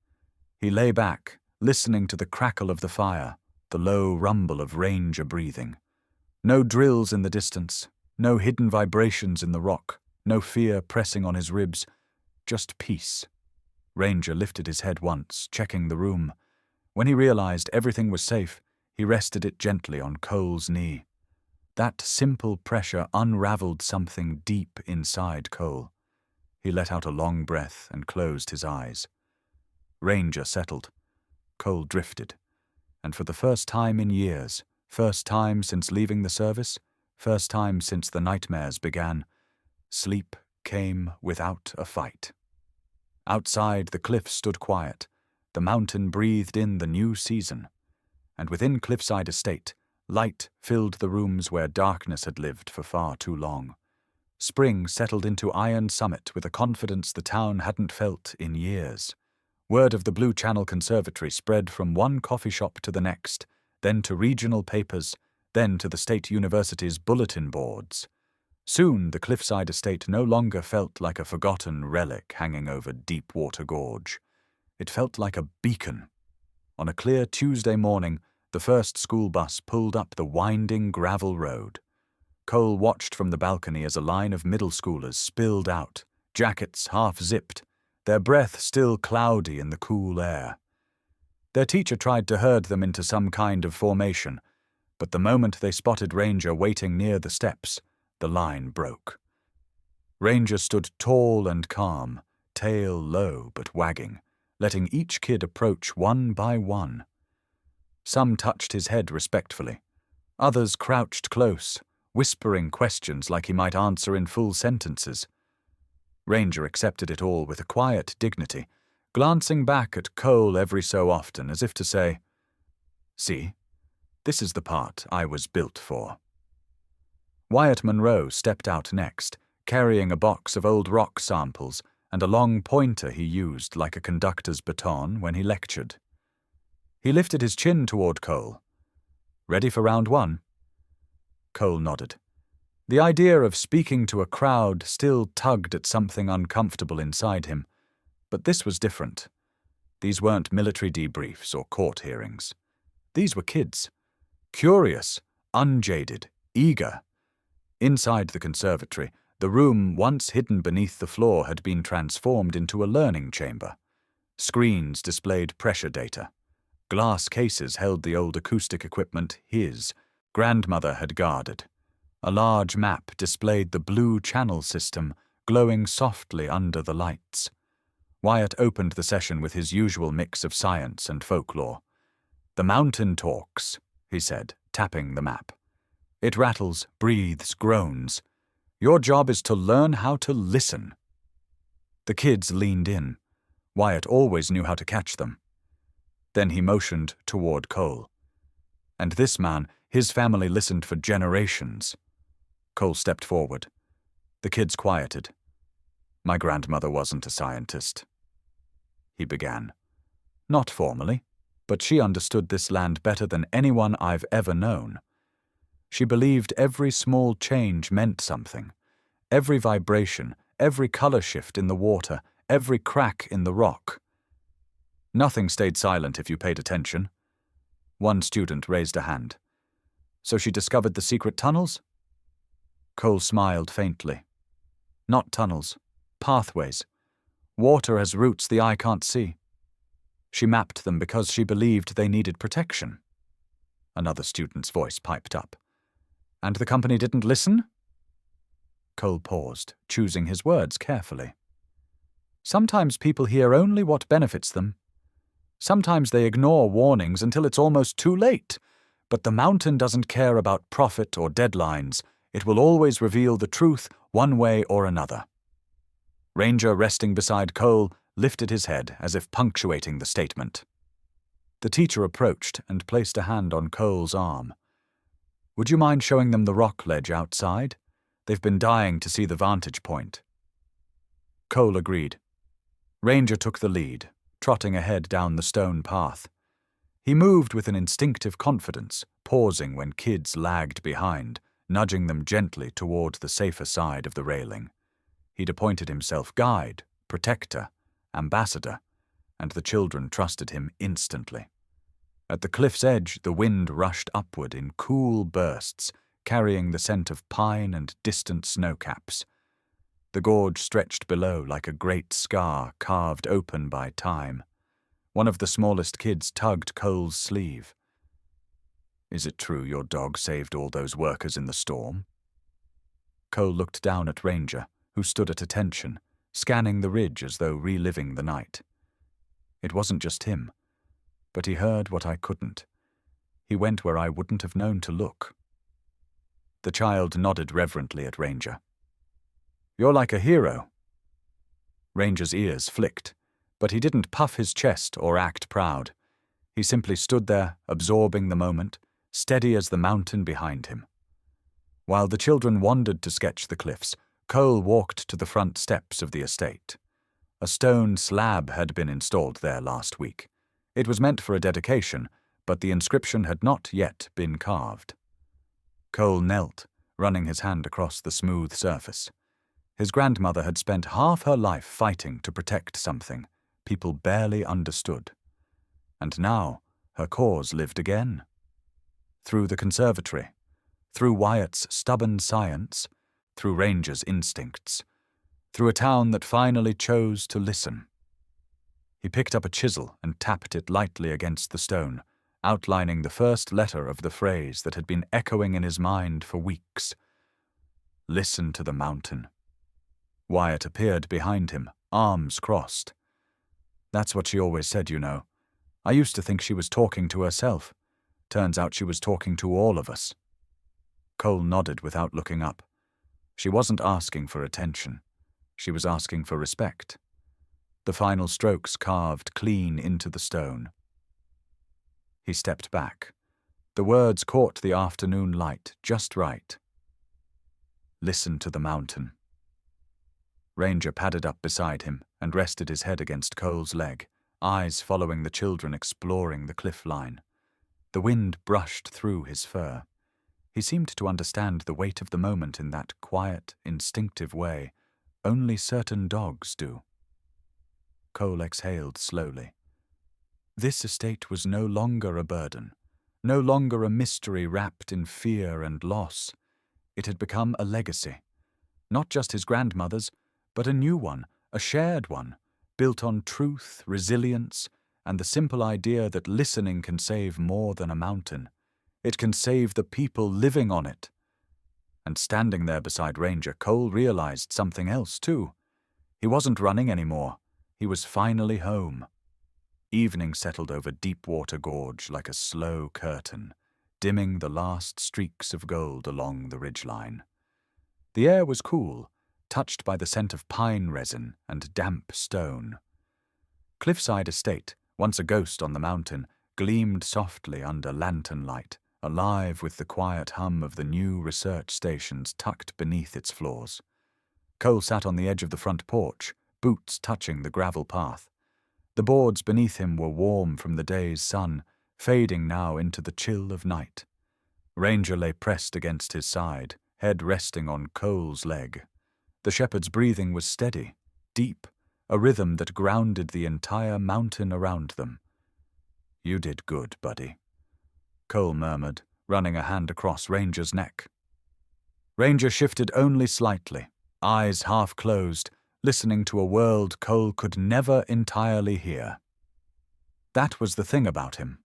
He lay back, listening to the crackle of the fire, the low rumble of Ranger breathing. No drills in the distance, no hidden vibrations in the rock, no fear pressing on his ribs, just peace. Ranger lifted his head once, checking the room. When he realized everything was safe, he rested it gently on Cole's knee. That simple pressure unraveled something deep inside Cole. He let out a long breath and closed his eyes. Ranger settled. Cole drifted. And for the first time in years, first time since leaving the service, first time since the nightmares began, sleep came without a fight. Outside, the cliffs stood quiet. The mountain breathed in the new season. And within Cliffside Estate, light filled the rooms where darkness had lived for far too long. Spring settled into Iron Summit with a confidence the town hadn't felt in years. Word of the Blue Channel Conservatory spread from one coffee shop to the next, then to regional papers, then to the state university's bulletin boards. Soon the Cliffside Estate no longer felt like a forgotten relic hanging over Deepwater Gorge. It felt like a beacon. On a clear Tuesday morning, the first school bus pulled up the winding gravel road. Cole watched from the balcony as a line of middle schoolers spilled out, jackets half-zipped, their breath still cloudy in the cool air. Their teacher tried to herd them into some kind of formation, but the moment they spotted Ranger waiting near the steps, the line broke. Ranger stood tall and calm, tail low but wagging, letting each kid approach one by one. Some touched his head respectfully. Others crouched close, whispering questions like he might answer in full sentences. Ranger accepted it all with a quiet dignity, glancing back at Cole every so often as if to say, "See, this is the part I was built for." Wyatt Monroe stepped out next, carrying a box of old rock samples and a long pointer he used like a conductor's baton when he lectured. He lifted his chin toward Cole. "Ready for round one?" Cole nodded. The idea of speaking to a crowd still tugged at something uncomfortable inside him, but this was different. These weren't military debriefs or court hearings. These were kids. Curious, unjaded, eager. Inside the conservatory, the room once hidden beneath the floor had been transformed into a learning chamber. Screens displayed pressure data. Glass cases held the old acoustic equipment his grandmother had guarded. A large map displayed the blue channel system, glowing softly under the lights. Wyatt opened the session with his usual mix of science and folklore. "The mountain talks," he said, tapping the map. "It rattles, breathes, groans. Your job is to learn how to listen." The kids leaned in. Wyatt always knew how to catch them. Then he motioned toward Cole. And this man, his family listened for generations. Cole stepped forward. The kids quieted. "My grandmother wasn't a scientist," he began. "Not formally, but she understood this land better than anyone I've ever known. She believed every small change meant something. Every vibration, every color shift in the water, every crack in the rock. Nothing stayed silent if you paid attention." One student raised a hand. "So she discovered the secret tunnels?" Cole smiled faintly. "Not tunnels. Pathways. Water has roots the eye can't see. She mapped them because she believed they needed protection." Another student's voice piped up. "And the company didn't listen?" Cole paused, choosing his words carefully. "Sometimes people hear only what benefits them. Sometimes they ignore warnings until it's almost too late. But the mountain doesn't care about profit or deadlines. It will always reveal the truth one way or another." Ranger, resting beside Cole, lifted his head as if punctuating the statement. The teacher approached and placed a hand on Cole's arm. "Would you mind showing them the rock ledge outside? They've been dying to see the vantage point." Cole agreed. Ranger took the lead, trotting ahead down the stone path. He moved with an instinctive confidence, pausing when kids lagged behind, nudging them gently toward the safer side of the railing. He'd appointed himself guide, protector, ambassador, and the children trusted him instantly. At the cliff's edge, the wind rushed upward in cool bursts, carrying the scent of pine and distant snowcaps. The gorge stretched below like a great scar carved open by time. One of the smallest kids tugged Cole's sleeve. "Is it true your dog saved all those workers in the storm?" Cole looked down at Ranger, who stood at attention, scanning the ridge as though reliving the night. It wasn't just him, but he heard what I couldn't. He went where I wouldn't have known to look. The child nodded reverently at Ranger. "You're like a hero." Ranger's ears flicked, but he didn't puff his chest or act proud. He simply stood there, absorbing the moment, steady as the mountain behind him. While the children wandered to sketch the cliffs, Cole walked to the front steps of the estate. A stone slab had been installed there last week. It was meant for a dedication, but the inscription had not yet been carved. Cole knelt, running his hand across the smooth surface. His grandmother had spent half her life fighting to protect something people barely understood. And now her cause lived again. Through the conservatory, through Wyatt's stubborn science, through Ranger's instincts. through a town that finally chose to listen. He picked up a chisel and tapped it lightly against the stone, outlining the first letter of the phrase that had been echoing in his mind for weeks. Listen to the mountain. Wyatt appeared behind him, arms crossed. That's what she always said, you know. I used to think she was talking to herself. Turns out she was talking to all of us. Cole nodded without looking up. She wasn't asking for attention. She was asking for respect. The final strokes carved clean into the stone. He stepped back. The words caught the afternoon light just right. Listen to the mountain. Ranger padded up beside him and rested his head against Cole's leg, eyes following the children exploring the cliff line. The wind brushed through his fur. He seemed to understand the weight of the moment in that quiet, instinctive way only certain dogs do. Cole exhaled slowly. This estate was no longer a burden, no longer a mystery wrapped in fear and loss. It had become a legacy. Not just his grandmother's, but a new one, a shared one, built on truth, resilience, and the simple idea that listening can save more than a mountain. It can save the people living on it. And standing there beside Ranger, Cole realized something else, too. He wasn't running anymore. He was finally home. Evening settled over Deepwater Gorge like a slow curtain, dimming the last streaks of gold along the ridgeline. The air was cool, touched by the scent of pine resin and damp stone. Cliffside Estate, once a ghost on the mountain, gleamed softly under lantern light, alive with the quiet hum of the new research stations tucked beneath its floors. Cole sat on the edge of the front porch, boots touching the gravel path. The boards beneath him were warm from the day's sun, fading now into the chill of night. Ranger lay pressed against his side, head resting on Cole's leg. The shepherd's breathing was steady, deep, a rhythm that grounded the entire mountain around them. You did good, buddy, Cole murmured, running a hand across Ranger's neck. Ranger shifted only slightly, eyes half closed, listening to a world Cole could never entirely hear. That was the thing about him.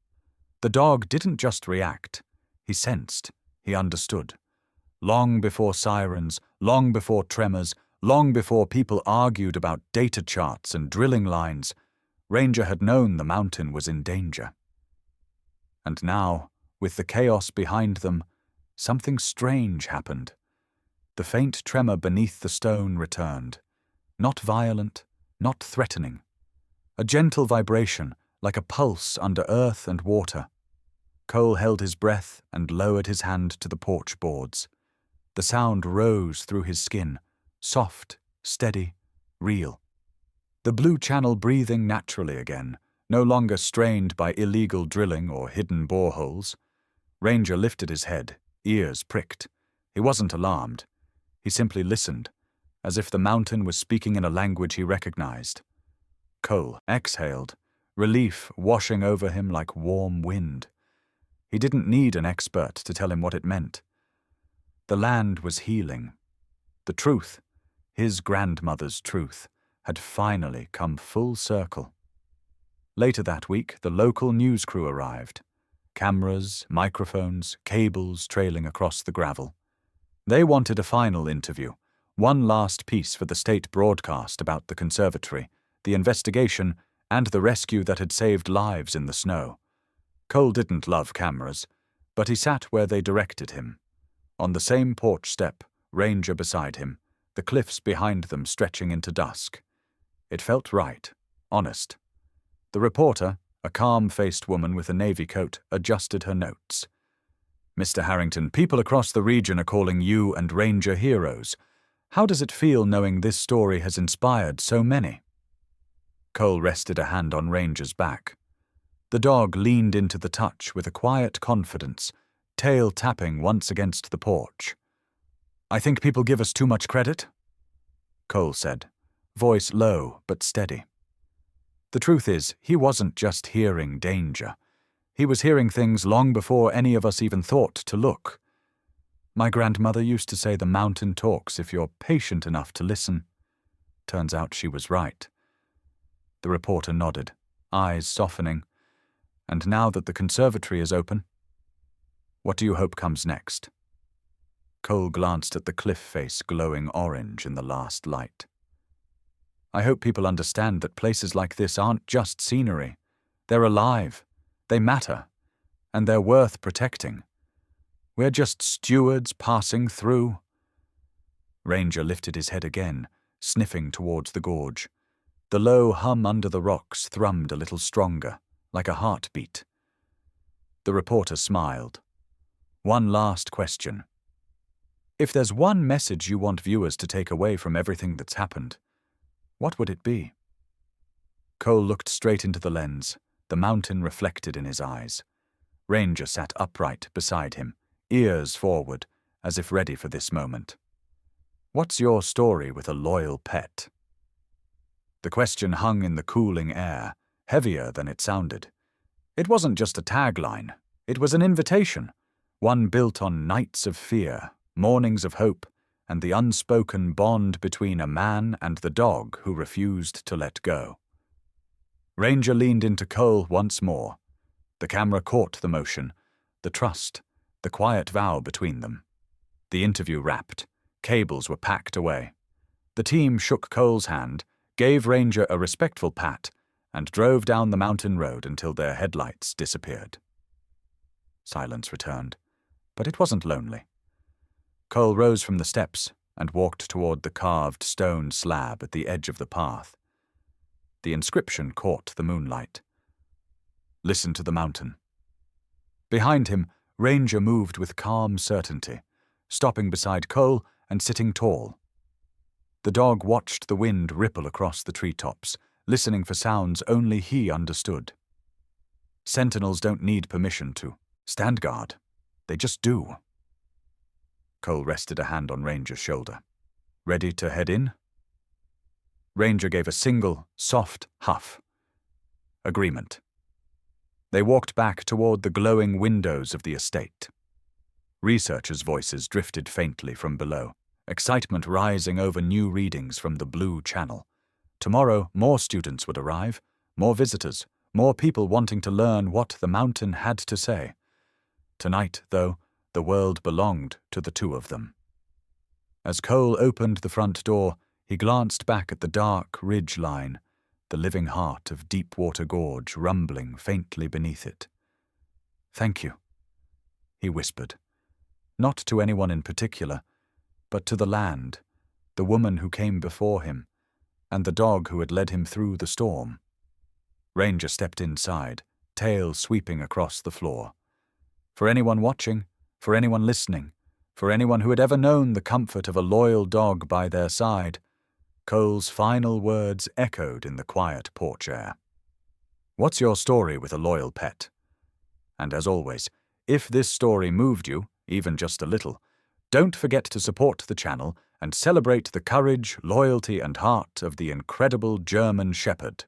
The dog didn't just react. He sensed. He understood. Long before sirens, long before tremors, long before people argued about data charts and drilling lines, Ranger had known the mountain was in danger. And now, with the chaos behind them, something strange happened. The faint tremor beneath the stone returned. Not violent, not threatening. A gentle vibration, like a pulse under earth and water. Cole held his breath and lowered his hand to the porch boards. The sound rose through his skin, soft, steady, real. The blue channel breathing naturally again, no longer strained by illegal drilling or hidden boreholes. Ranger lifted his head, ears pricked. He wasn't alarmed. He simply listened, as if the mountain was speaking in a language he recognized. Cole exhaled, relief washing over him like warm wind. He didn't need an expert to tell him what it meant. The land was healing. The truth, his grandmother's truth, had finally come full circle. Later that week, the local news crew arrived. Cameras, microphones, cables trailing across the gravel. They wanted a final interview, one last piece for the state broadcast about the conservatory, the investigation, and the rescue that had saved lives in the snow. Cole didn't love cameras, but he sat where they directed him. On the same porch step, Ranger beside him, the cliffs behind them stretching into dusk. It felt right, honest. The reporter, a calm-faced woman with a navy coat, adjusted her notes. Mr. Harrington, people across the region are calling you and Ranger heroes. How does it feel knowing this story has inspired so many? Cole rested a hand on Ranger's back. The dog leaned into the touch with a quiet confidence, tail tapping once against the porch. I think people give us too much credit, Cole said, voice low but steady. The truth is, he wasn't just hearing danger. He was hearing things long before any of us even thought to look. My grandmother used to say the mountain talks if you're patient enough to listen. Turns out she was right. The reporter nodded, eyes softening. And now that the conservatory is open, what do you hope comes next? Cole glanced at the cliff face glowing orange in the last light. I hope people understand that places like this aren't just scenery. They're alive, they matter, and they're worth protecting. We're just stewards passing through. Ranger lifted his head again, sniffing towards the gorge. The low hum under the rocks thrummed a little stronger, like a heartbeat. The reporter smiled. One last question. If there's one message you want viewers to take away from everything that's happened, what would it be? Cole looked straight into the lens, the mountain reflected in his eyes. Ranger sat upright beside him, ears forward, as if ready for this moment. What's your story with a loyal pet? The question hung in the cooling air, heavier than it sounded. It wasn't just a tagline. It was an invitation, one built on nights of fear, mornings of hope, and the unspoken bond between a man and the dog who refused to let go. Ranger leaned into Cole once more. The camera caught the motion, the trust, the quiet vow between them. The interview wrapped. Cables were packed away. The team shook Cole's hand, gave Ranger a respectful pat, and drove down the mountain road until their headlights disappeared. Silence returned, but it wasn't lonely. Cole rose from the steps and walked toward the carved stone slab at the edge of the path. The inscription caught the moonlight. Listen to the mountain. Behind him, Ranger moved with calm certainty, stopping beside Cole and sitting tall. The dog watched the wind ripple across the treetops, listening for sounds only he understood. Sentinels don't need permission to stand guard. They just do. Cole rested a hand on Ranger's shoulder. Ready to head in? Ranger gave a single, soft huff. Agreement. They walked back toward the glowing windows of the estate. Researchers' voices drifted faintly from below, excitement rising over new readings from the Blue Channel. Tomorrow, more students would arrive, more visitors, more people wanting to learn what the mountain had to say. Tonight, though, the world belonged to the two of them. As Cole opened the front door, he glanced back at the dark ridge line, the living heart of Deepwater Gorge rumbling faintly beneath it. "Thank you," he whispered, not to anyone in particular, but to the land, the woman who came before him, and the dog who had led him through the storm. Ranger stepped inside, tail sweeping across the floor. For anyone watching, for anyone listening, for anyone who had ever known the comfort of a loyal dog by their side, Cole's final words echoed in the quiet porch air. What's your story with a loyal pet? And as always, if this story moved you, even just a little, don't forget to support the channel and celebrate the courage, loyalty, and heart of the incredible German Shepherd.